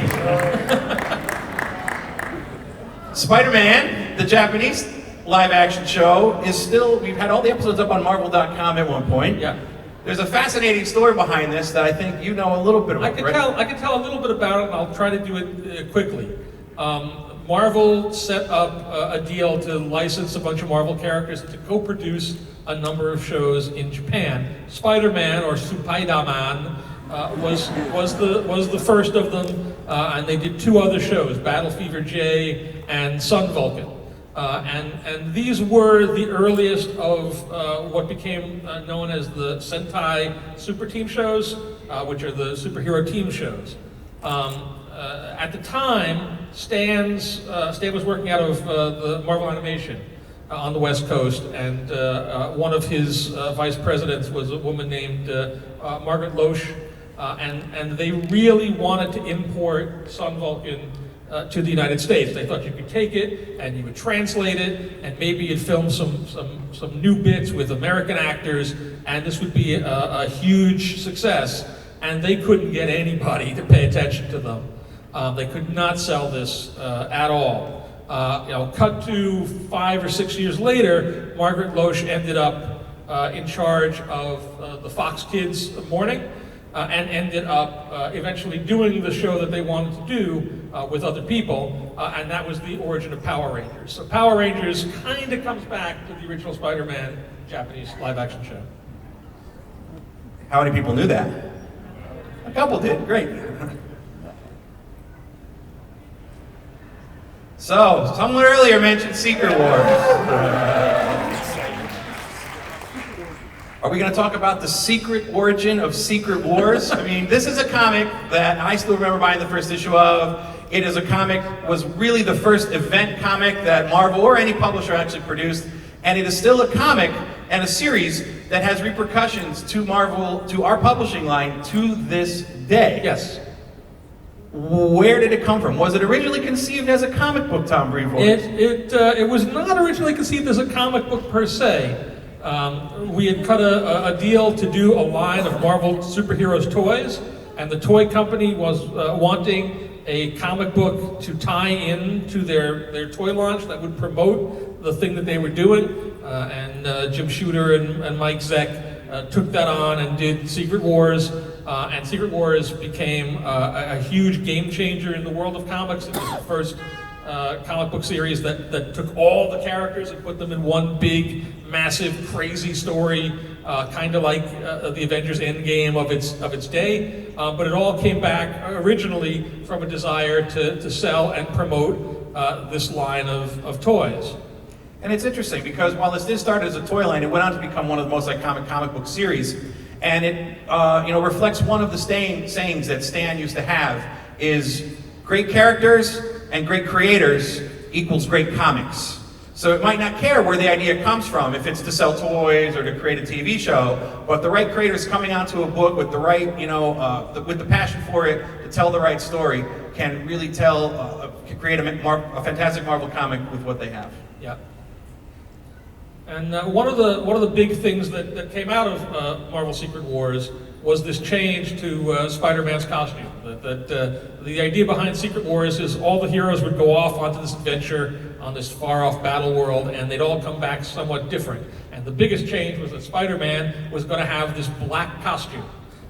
Spider-Man, the Japanese live-action show, is still, we've had all the episodes up on Marvel.com at one point. Yeah. There's a fascinating story behind this that I think you know a little bit about. I can tell a little bit about it, and I'll try to do it quickly. Marvel set up a deal to license a bunch of Marvel characters to co-produce a number of shows in Japan. Spider-Man, or Spider-Man, was the first of them, and they did 2 other shows, Battle Fever J and Sun Vulcan. And these were the earliest of what became known as the Sentai Super Team shows, which are the superhero team shows. At the time, Stan was working out of the Marvel Animation on the West Coast, and one of his vice presidents was a woman named Margaret Loesch, and they really wanted to import Sun Vulcan to the United States. They thought you could take it and you would translate it, and maybe you'd film some new bits with American actors, and this would be a huge success. And they couldn't get anybody to pay attention to them. They could not sell this at all. Cut to 5 or 6 years later, Margaret Loesch ended up in charge of the Fox Kids morning, and ended up eventually doing the show that they wanted to do with other people, and that was the origin of Power Rangers. So Power Rangers kind of comes back to the original Spider-Man Japanese live-action show. How many people knew that? A couple did, great. So, someone earlier mentioned Secret Wars. Are we going to talk about the secret origin of Secret Wars? I mean, this is a comic that I still remember buying the first issue of. It is a comic, was really the first event comic that Marvel or any publisher actually produced, and it is still a comic and a series that has repercussions to Marvel, to our publishing line, to this day. Yes. Where did it come from? Was it originally conceived as a comic book, Tom Brevoort? It was not originally conceived as a comic book per se. We had cut a deal to do a line of Marvel superheroes toys, and the toy company was wanting a comic book to tie in to their toy launch that would promote the thing that they were doing. And Jim Shooter and Mike Zeck took that on and did Secret Wars. And Secret Wars became a huge game changer in the world of comics. It was the first comic book series that took all the characters and put them in one big, massive, crazy story, kind of like the Avengers Endgame of its day. But it all came back originally from a desire to sell and promote this line of toys. And it's interesting because while this did start as a toy line, it went on to become one of the most iconic comic book series. And it reflects one of the sayings that Stan used to have is great characters and great creators equals great comics. So it might not care where the idea comes from, if it's to sell toys or to create a TV show, but the right creators coming onto a book with the right, with the passion for it to tell the right story can really can create a fantastic Marvel comic with what they have. Yeah. And one of the big things that came out of Marvel Secret Wars was this change to Spider-Man's costume. The idea behind Secret Wars is all the heroes would go off onto this adventure on this far-off battle world, and they'd all come back somewhat different. And the biggest change was that Spider-Man was going to have this black costume.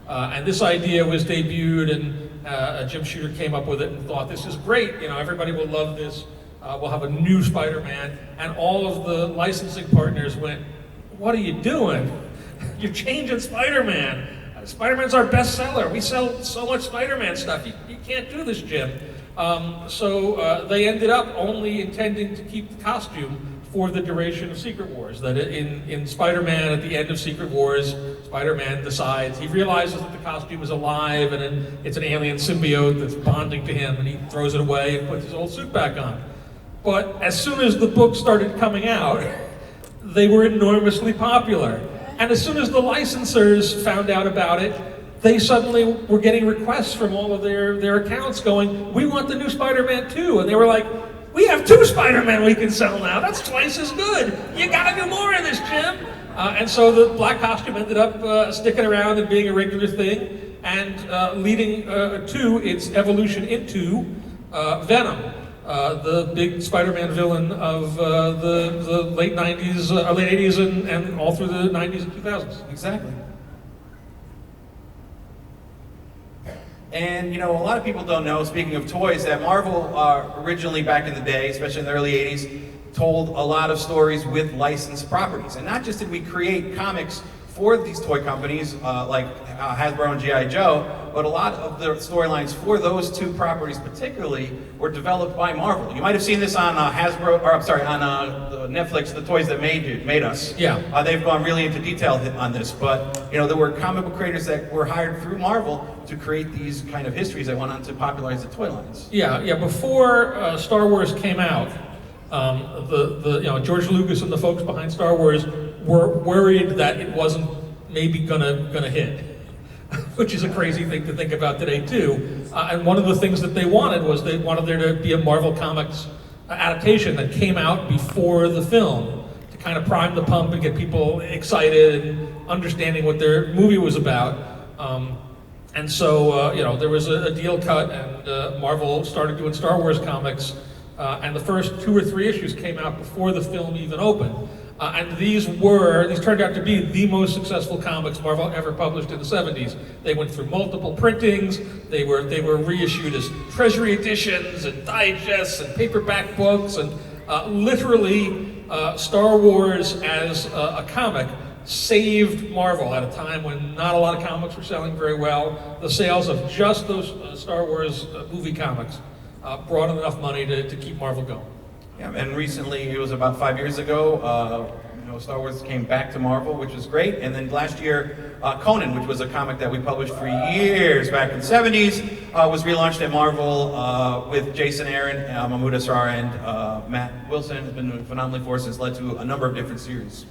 And this idea was debuted, and Jim Shooter came up with it and thought, this is great, everybody will love this. We'll have a new Spider-Man, and all of the licensing partners went, what are you doing? You're changing Spider-Man. Spider-Man's our best seller. We sell so much Spider-Man stuff. You can't do this, Jim. So they ended up only intending to keep the costume for the duration of Secret Wars. That in Spider-Man, at the end of Secret Wars, Spider-Man decides, he realizes that the costume is alive and it's an alien symbiote that's bonding to him, and he throws it away and puts his old suit back on. But as soon as the book started coming out, they were enormously popular. And as soon as the licensors found out about it, they suddenly were getting requests from all of their accounts going, we want the new Spider-Man too. And they were like, we have 2 Spider-Man we can sell now. That's twice as good. You gotta do more of this, Jim. And so the black costume ended up sticking around and being a regular thing, and leading to its evolution into Venom. The big Spider-Man villain of the late 90s, late 80s, and all through the 90s and 2000s. Exactly. And you know, a lot of people don't know, speaking of toys, that Marvel originally back in the day, especially in the early 80s, told a lot of stories with licensed properties. And not just did we create comics for these toy companies like Hasbro and G.I. Joe, but a lot of the storylines for those two properties particularly were developed by Marvel. You might have seen this on Hasbro, or I'm sorry, on Netflix, The Toys That Made Us. Yeah. They've gone really into detail on this, but you know, there were comic book creators that were hired through Marvel to create these kind of histories that went on to popularize the toy lines. Yeah. Before Star Wars came out, George Lucas and the folks behind Star Wars were worried that it wasn't maybe gonna hit, which is a crazy thing to think about today too. And one of the things that they wanted was they wanted there to be a Marvel Comics adaptation that came out before the film to kind of prime the pump and get people excited and understanding what their movie was about. And so there was a deal cut, and Marvel started doing Star Wars comics. And the first 2 or 3 issues came out before the film even opened. And these turned out to be the most successful comics Marvel ever published in the 70s. They went through multiple printings, they were reissued as treasury editions and digests and paperback books, and literally Star Wars as a comic saved Marvel at a time when not a lot of comics were selling very well. The sales of just those Star Wars movie comics brought enough money to keep Marvel going. Yeah, and recently, it was about 5 years ago, Star Wars came back to Marvel, which was great. And then last year, Conan, which was a comic that we published for years back in the 70s, was relaunched at Marvel with Jason Aaron, Mahmoud Asrar, and Matt Wilson. Has been phenomenally for us. It's led to a number of different series.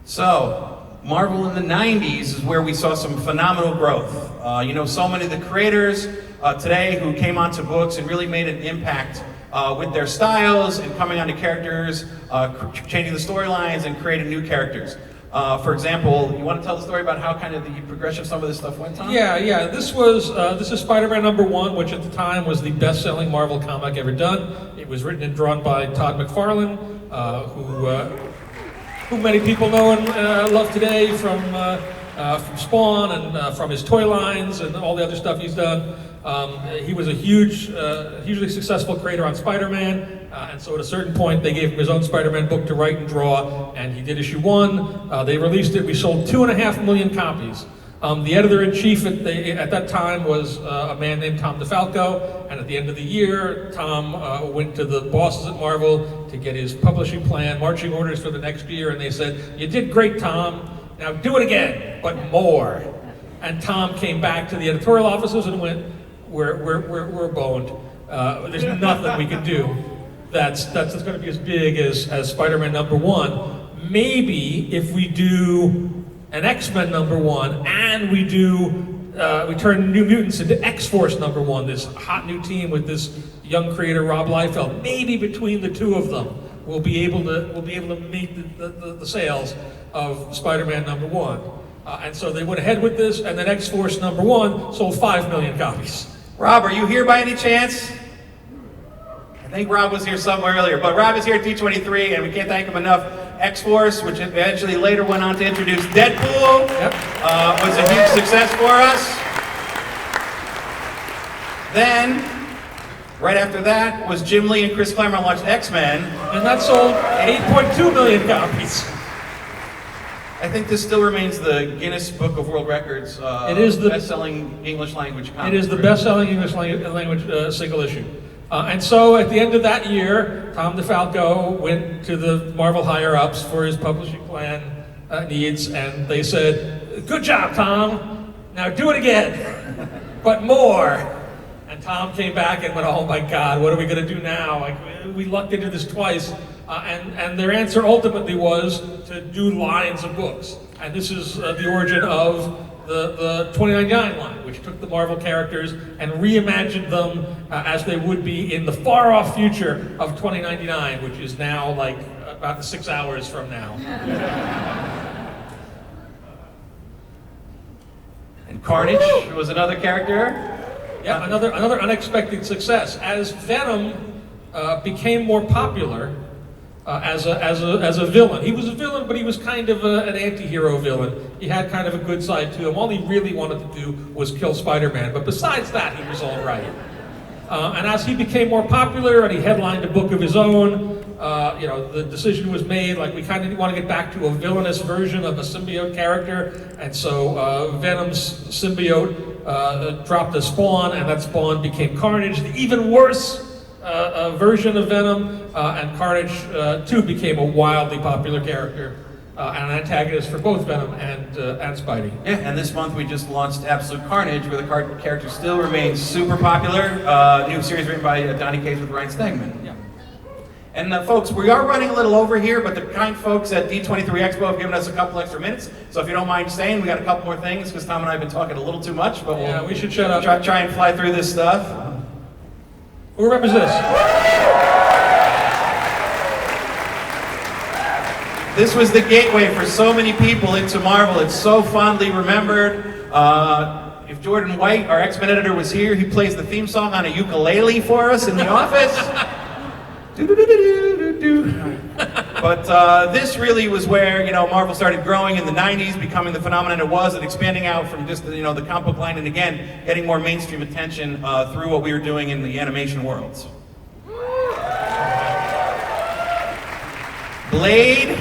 So, Marvel in the 90s is where we saw some phenomenal growth. So many of the creators today who came onto books and really made an impact with their styles and coming onto characters, changing the storylines and creating new characters. For example, you want to tell the story about how kind of the progression of some of this stuff went, Tom? Yeah. This is Spider-Man #1, which at the time was the best-selling Marvel comic ever done. It was written and drawn by Todd McFarlane, who many people know and love today from Spawn and from his toy lines and all the other stuff he's done. He was a hugely successful creator on Spider-Man, and so at a certain point they gave him his own Spider-Man book to write and draw, and he did issue 1. They released it. We sold 2.5 million copies. The editor-in-chief at that time was a man named Tom DeFalco, and at the end of the year, Tom went to the bosses at Marvel to get his publishing plan, marching orders for the next year, and they said, "You did great, Tom. Now do it again, but more." And Tom came back to the editorial offices and went, "We're boned. There's nothing we can do that's going to be as big as Spider-Man #1. Maybe if we do an X-Men #1, and we turn New Mutants into X-Force #1, this hot new team with this young creator Rob Liefeld. Maybe between the two of them, we'll be able to meet the sales of Spider-Man #1." And so they went ahead with this, and then X-Force #1 sold 5 million copies. Rob, are you here by any chance? I think Rob was here somewhere earlier, but Rob is here at D23, and we can't thank him enough. X-Force, which eventually later went on to introduce Deadpool, was a huge success for us. Then, right after that, was Jim Lee and Chris Claremont launched X-Men. And that sold 8.2 million copies. I think this still remains the Guinness Book of World Records. It is the best-selling English language comic. It is the best-selling English language single issue. And so at the end of that year, Tom DeFalco went to the Marvel higher-ups for his publishing plan needs, and they said, "Good job, Tom. Now do it again, but more." And Tom came back and went, "Oh my God, what are we going to do now? Like, we lucked into this twice." And their answer ultimately was to do lines of books. And this is the origin of the 2099 line, which took the Marvel characters and reimagined them as they would be in the far-off future of 2099, which is now like about 6 hours from now. And Carnage was another character. Yeah, another unexpected success. As Venom became more popular, as a villain. He was a villain, but he was kind of an anti-hero villain. He had kind of a good side to him. All he really wanted to do was kill Spider-Man, but besides that, he was all right. And as he became more popular and he headlined a book of his own, the decision was made, like, we kind of want to get back to a villainous version of a symbiote character, and so Venom's symbiote dropped a Spawn, and that Spawn became Carnage, the even worse version of Venom, and Carnage 2 became a wildly popular character. And an antagonist for both Venom and Spidey. Yeah, and this month we just launched Absolute Carnage, where the character still remains super popular. New series written by Donny Cates with Ryan Stegman. Yeah. And folks, we are running a little over here, but the kind folks at D23 Expo have given us a couple extra minutes. So if you don't mind staying, we got a couple more things, because Tom and I have been talking a little too much. But yeah, we should shut up. Try and fly through this stuff. Who remembers this? This was the gateway for so many people into Marvel. It's so fondly remembered. If Jordan White, our X-Men editor, was here, he plays the theme song on a ukulele for us in the office. But this really was where, Marvel started growing in the 90s, becoming the phenomenon it was, and expanding out from just the comic book line, and again, getting more mainstream attention through what we were doing in the animation worlds. Blade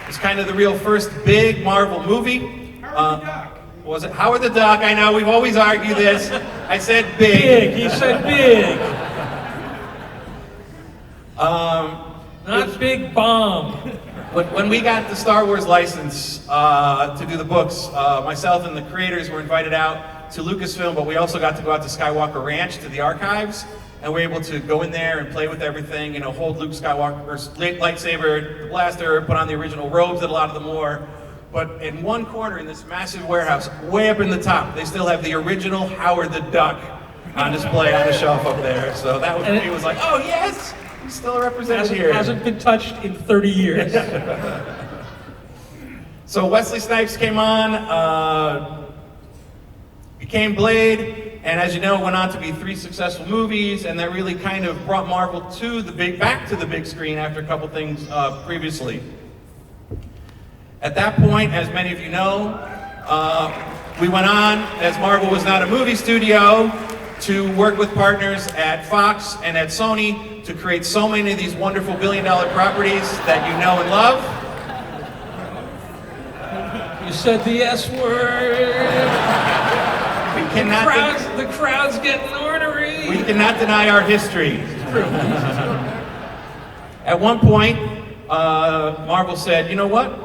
was kind of the real first big Marvel movie. Howard the Duck. Was it Howard the Duck? I know, we've always argued this. I said big. Big, he said big. Not Big Bomb. When we got the Star Wars license to do the books, myself and the creators were invited out to Lucasfilm, but we also got to go out to Skywalker Ranch, to the archives, and we were able to go in there and play with everything, hold Luke Skywalker's lightsaber, the blaster, put on the original robes that a lot of them wore. But in one corner in this massive warehouse, way up in the top, they still have the original Howard the Duck on display on a shelf up there. So that was, it was like, oh yes, he's still represented here. Hasn't been touched in 30 years. So Wesley Snipes came on, became Blade, and as you know, went on to be 3 successful movies, and that really kind of brought Marvel to back to the big screen after a couple things previously. At that point, as many of you know, we went on, as Marvel was not a movie studio, to work with partners at Fox and at Sony to create so many of these wonderful billion-dollar properties that you know and love. You said the S word. The crowd's getting ornery. We cannot deny our history. At one point, Marvel said, you know what?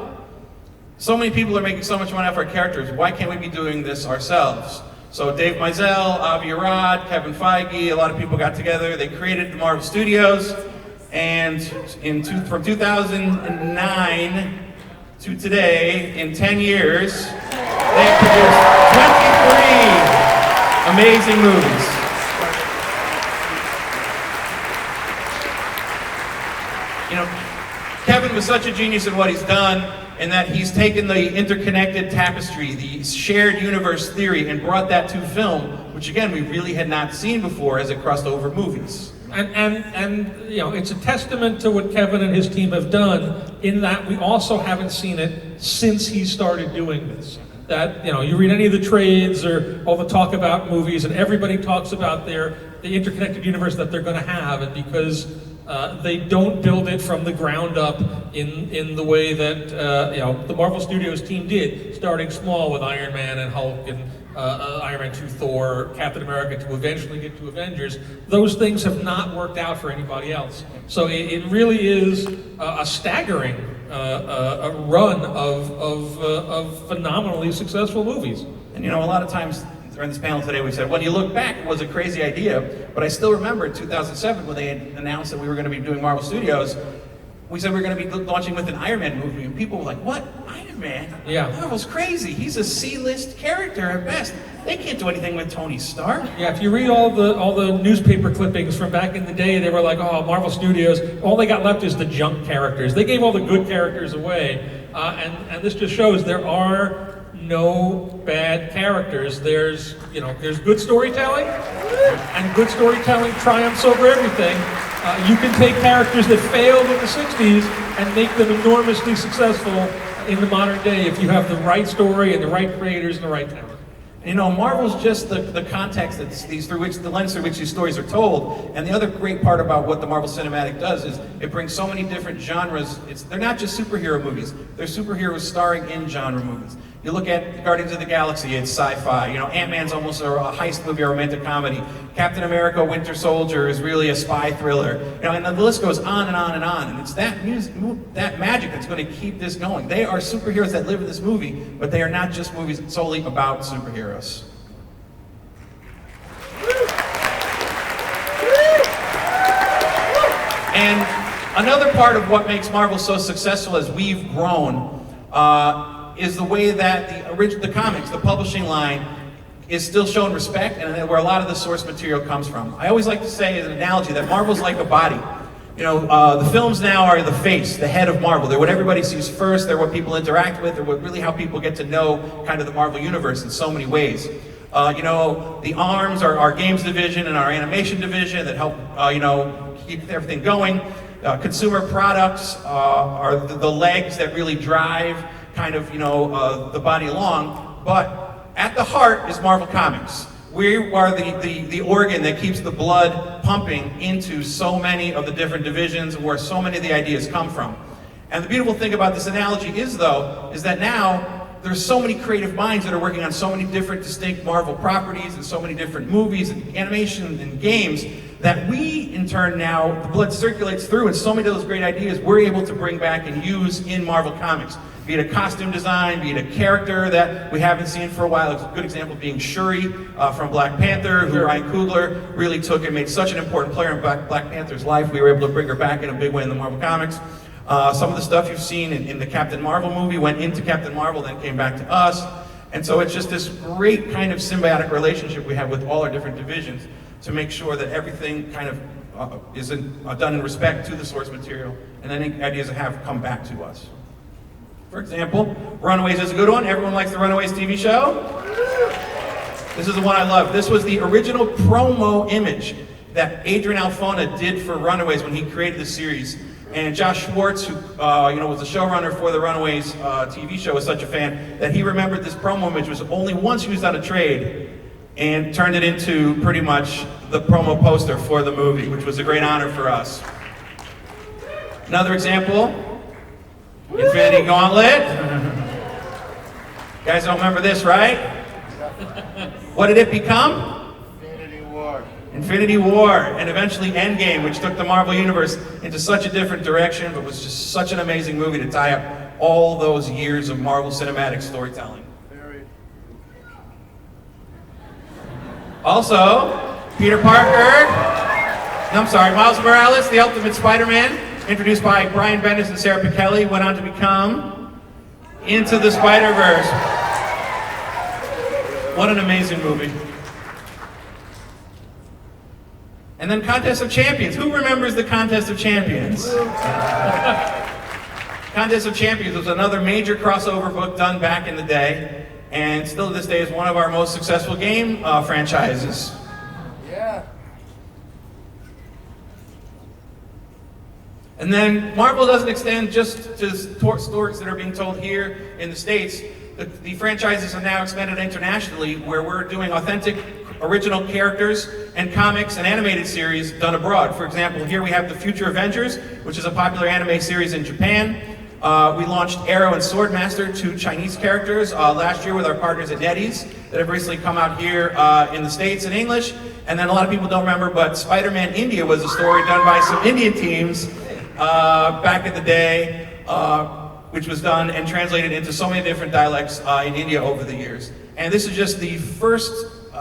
So many people are making so much money off our characters. Why can't we be doing this ourselves? So Dave Mizell, Avi Arad, Kevin Feige, a lot of people got together. They created the Marvel Studios. And from 2009 to today, in 10 years, they have produced 23 amazing movies. Kevin was such a genius in what he's done, in that he's taken the interconnected tapestry, the shared universe theory, and brought that to film, which again, we really had not seen before as it crossed over movies. And it's a testament to what Kevin and his team have done, in that we also haven't seen it since he started doing this. That, you read any of the trades or all the talk about movies, and everybody talks about the interconnected universe that they're going to have, and because they don't build it from the ground up in the way that the Marvel Studios team did, starting small with Iron Man and Hulk and Iron Man 2, Thor, Captain America, to eventually get to Avengers. Those things have not worked out for anybody else. So it really is a staggering a run of phenomenally successful movies. And a lot of times during this panel today we said, when you look back, it was a crazy idea, but I still remember in 2007 when they had announced that we were going to be doing Marvel Studios, we said we were going to be launching with an Iron Man movie, and people were like, what? Iron Man? Yeah. Marvel's crazy. He's a C-list character at best. They can't do anything with Tony Stark. Yeah, if you read all the newspaper clippings from back in the day, they were like, oh, Marvel Studios, all they got left is the junk characters. They gave all the good characters away, and this just shows there are no bad characters. There's good storytelling, and good storytelling triumphs over everything. You can take characters that failed in the 60s and make them enormously successful in the modern day if you have the right story and the right creators and the right talent. You know, Marvel's just the context that's the lens through which these stories are told. And the other great part about what the Marvel Cinematic does is it brings so many different genres. They're not just superhero movies. They're superheroes starring in genre movies. You look at Guardians of the Galaxy, it's sci-fi. You know, Ant-Man's almost a heist movie, a romantic comedy. Captain America, Winter Soldier is really a spy thriller. You know, and the list goes on and on and on. And it's that music, that magic that's going to keep this going. They are superheroes that live in this movie, but they are not just movies solely about superheroes. And another part of what makes Marvel so successful as we've grown is the way that the comics, the publishing line, is still shown respect, and where a lot of the source material comes from. I always like to say as an analogy that Marvel's like a body. You know, the films now are the face, the head of Marvel. They're what everybody sees first, they're what people interact with, they're really how people get to know kind of the Marvel universe in so many ways. You know, the arms are our games division and our animation division that help, you know, keep everything going. Consumer products are the legs that really drive kind of, you know, the body along, but at the heart is Marvel Comics. We are the organ that keeps the blood pumping into so many of the different divisions where so many of the ideas come from. And the beautiful thing about this analogy is that now there's so many creative minds that are working on so many different distinct Marvel properties and so many different movies and animation and games that we, in turn now, the blood circulates through, and so many of those great ideas we're able to bring back and use in Marvel Comics. Be it a costume design, be it a character that we haven't seen for a while. A good example being Shuri from Black Panther, who Ryan Coogler really took and made such an important player in Black Panther's life. We were able to bring her back in a big way in the Marvel Comics. Some of the stuff you've seen in the Captain Marvel movie went into Captain Marvel, then came back to us. And so it's just this great kind of symbiotic relationship we have with all our different divisions to make sure that everything kind of is done in respect to the source material, and any ideas that have come back to us. For example, Runaways is a good one. Everyone likes the Runaways TV show. This is the one I love. This was the original promo image that Adrian Alfona did for Runaways when he created the series. And Josh Schwartz, who was the showrunner for the Runaways TV show, was such a fan that he remembered this promo image was only once used on a trade and turned it into pretty much the promo poster for the movie, which was a great honor for us. Another example, Infinity Gauntlet. You guys don't remember this, right? What did it become? Infinity War, and eventually Endgame, which took the Marvel Universe into such a different direction, but was just such an amazing movie to tie up all those years of Marvel cinematic storytelling. Also, Miles Morales, the Ultimate Spider-Man, introduced by Brian Bendis and Sarah Pichelli, went on to become Into the Spider-Verse. What an amazing movie. And then Contest of Champions. Who remembers the Contest of Champions? Contest of Champions was another major crossover book done back in the day, and still to this day is one of our most successful game franchises. Yeah. And then Marvel doesn't extend just to stories that are being told here in the States. The franchises have now expanded internationally, where we're doing authentic, original characters and comics and animated series done abroad. For example, here we have The Future Avengers, which is a popular anime series in Japan. We launched Arrow and Swordmaster, two Chinese characters, last year with our partners at NetEase that have recently come out here in the States in English. And then a lot of people don't remember, but Spider-Man India was a story done by some Indian teams back in the day, which was done and translated into so many different dialects in India over the years. And this is just the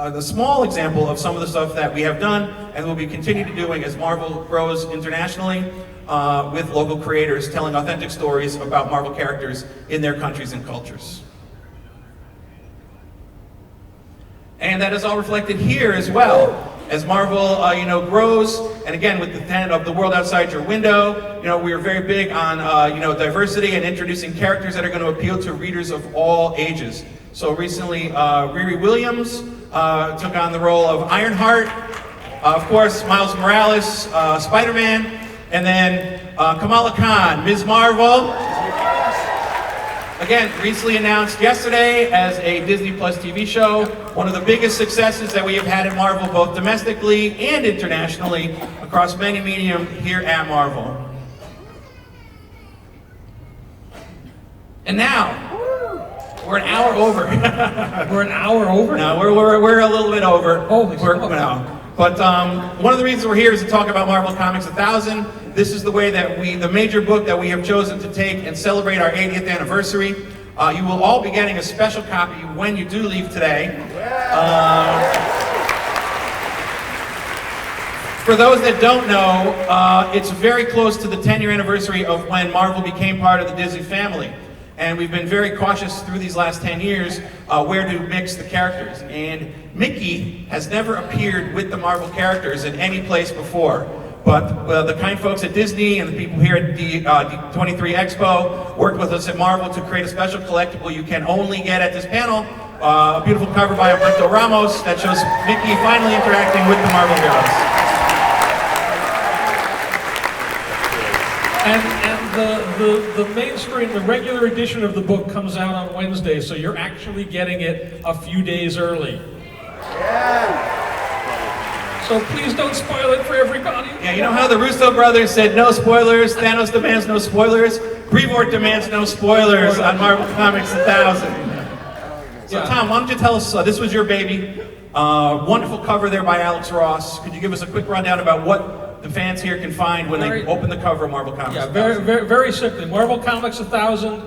the small example of some of the stuff that we have done and will be continuing to doing as Marvel grows internationally with local creators telling authentic stories about Marvel characters in their countries and cultures. And that is all reflected here as well. As Marvel, grows, and again, with the tenet of the world outside your window, we are very big on, diversity and introducing characters that are going to appeal to readers of all ages. So recently, Riri Williams took on the role of Ironheart, Of course, Miles Morales, Spider-Man, and then Kamala Khan, Ms. Marvel. Again, recently announced yesterday as a Disney Plus TV show, one of the biggest successes that we have had at Marvel, both domestically and internationally, across many medium here at Marvel. And now, we're an hour over. We're an hour over? No, we're a little bit over. Holy smokes. No. But one of the reasons we're here is to talk about Marvel Comics 1000. This is the way that the major book that we have chosen to take and celebrate our 80th anniversary. You will all be getting a special copy when you do leave today. For those that don't know, it's very close to the 10-year anniversary of when Marvel became part of the Disney family. And we've been very cautious through these last 10 years where to mix the characters. And Mickey has never appeared with the Marvel characters in any place before. But the kind folks at Disney and the people here at the D23 Expo worked with us at Marvel to create a special collectible you can only get at this panel. A beautiful cover by Alberto Ramos that shows Mickey finally interacting with the Marvel heroes. And the mainstream, the regular edition of the book comes out on Wednesday, so you're actually getting it a few days early. So please don't spoil it for everybody. Yeah, you know how the Russo brothers said no spoilers, Thanos demands no spoilers? Brevoort demands no spoilers on Marvel Comics 1000. So Tom, why don't you tell us, this was your baby, wonderful cover there by Alex Ross. Could you give us a quick rundown about what the fans here can find when they open the cover of Marvel Comics 1000? Very simply, Marvel Comics 1000,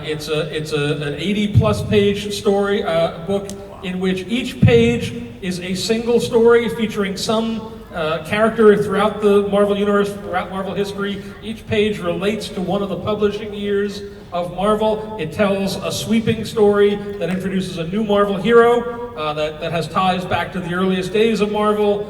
it's an 80-plus page story book in which each page is a single story featuring some character throughout the Marvel Universe, throughout Marvel history. Each page relates to one of the publishing years of Marvel. It tells a sweeping story that introduces a new Marvel hero that has ties back to the earliest days of Marvel,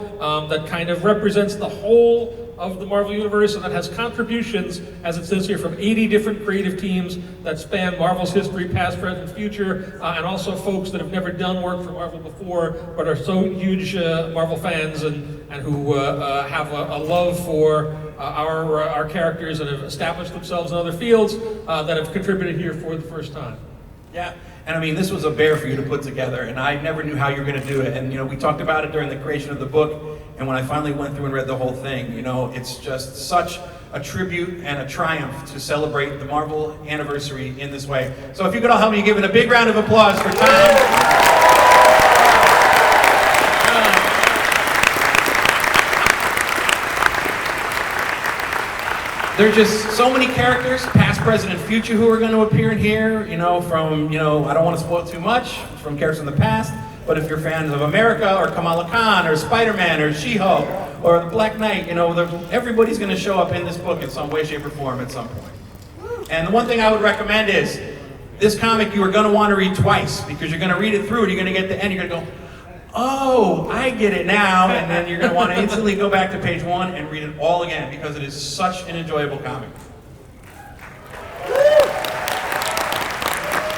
that kind of represents the whole of the Marvel Universe, and that has contributions, as it says here, from 80 different creative teams that span Marvel's history, past, present, future, and also folks that have never done work for Marvel before, but are so huge Marvel fans and who have a love for our characters and have established themselves in other fields that have contributed here for the first time. Yeah, and I mean, this was a bear for you to put together, and I never knew how you were going to do it. And, you know, we talked about it during the creation of the book, and when I finally went through and read the whole thing, you know, it's just such a tribute and a triumph to celebrate the Marvel anniversary in this way. So if you could all help me give it a big round of applause for Tom. There are just so many characters, past, present, and future, who are going to appear in here, you know, from, you know, I don't want to spoil too much, from characters in the past, but if you're fans of America, or Kamala Khan, or Spider-Man, or She-Hulk, or the Black Knight, you know, everybody's going to show up in this book in some way, shape, or form at some point. And the one thing I would recommend is, this comic you are going to want to read twice, because you're going to read it through, and you're going to get to the end, you're going to go, oh, I get it now, and then you're going to want to instantly go back to page 1 and read it all again, because it is such an enjoyable comic.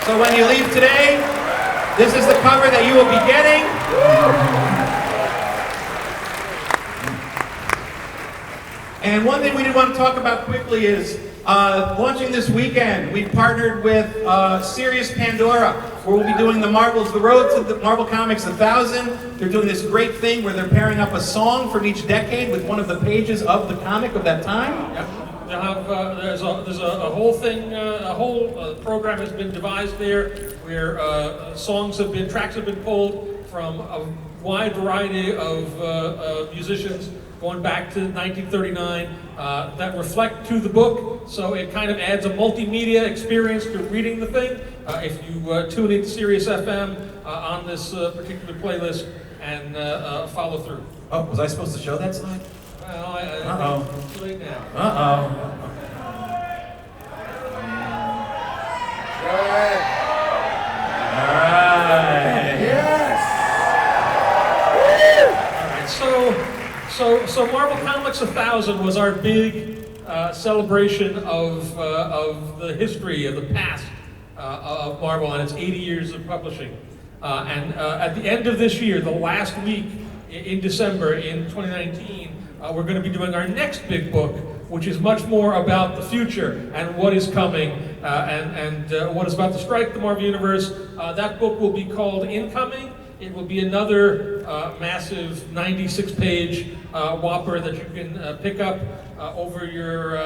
So when you leave today, this is the cover that you will be getting. And one thing we did want to talk about quickly is launching this weekend. We've partnered with Sirius Pandora, where we'll be doing the Marvels, the Road to the Marvel Comics 1000. They're doing this great thing where they're pairing up a song from each decade with one of the pages of the comic of that time. Yep. They'll have, there's a whole thing, a whole program has been devised there where tracks have been pulled from a wide variety of musicians going back to 1939 that reflect to the book, so it kind of adds a multimedia experience to reading the thing. If you tune into Sirius FM on this particular playlist and follow through. Oh, was I supposed to show that slide? Well, I think it's too late now. Alright. Yes! So Marvel Comics 1000 was our big celebration of the history, of the past of Marvel and its 80 years of publishing. And at the end of this year, the last week in December in 2019, we're going to be doing our next big book, which is much more about the future and what is coming and what is about to strike the Marvel Universe. That book will be called Incoming. It will be another massive 96-page whopper that you can pick up over your,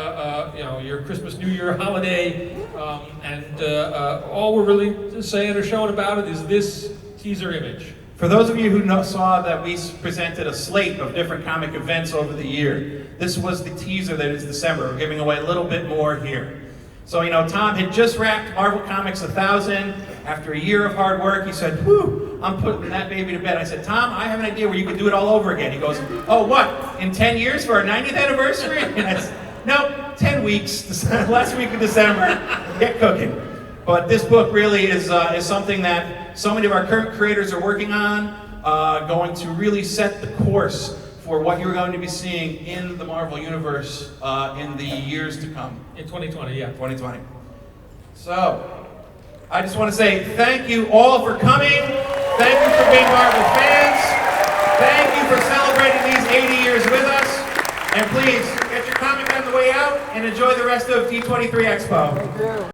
your Christmas, New Year holiday. All we're really saying or showing about it is this teaser image. For those of you who saw that we presented a slate of different comic events over the year, this was the teaser that is December. We're giving away a little bit more here. So, Tom had just wrapped Marvel Comics 1000. After a year of hard work, he said, whew, I'm putting that baby to bed. I said, Tom, I have an idea where you could do it all over again. He goes, oh, what, in 10 years for our 90th anniversary? And I said, no, 10 weeks, last week of December, get cooking. But this book really is something that so many of our current creators are working on, going to really set the course for what you're going to be seeing in the Marvel Universe in the years to come. In 2020, yeah. 2020. So, I just want to say thank you all for coming. Thank you for being Marvel fans. Thank you for celebrating these 80 years with us. And please, get your comic on the way out and enjoy the rest of D23 Expo.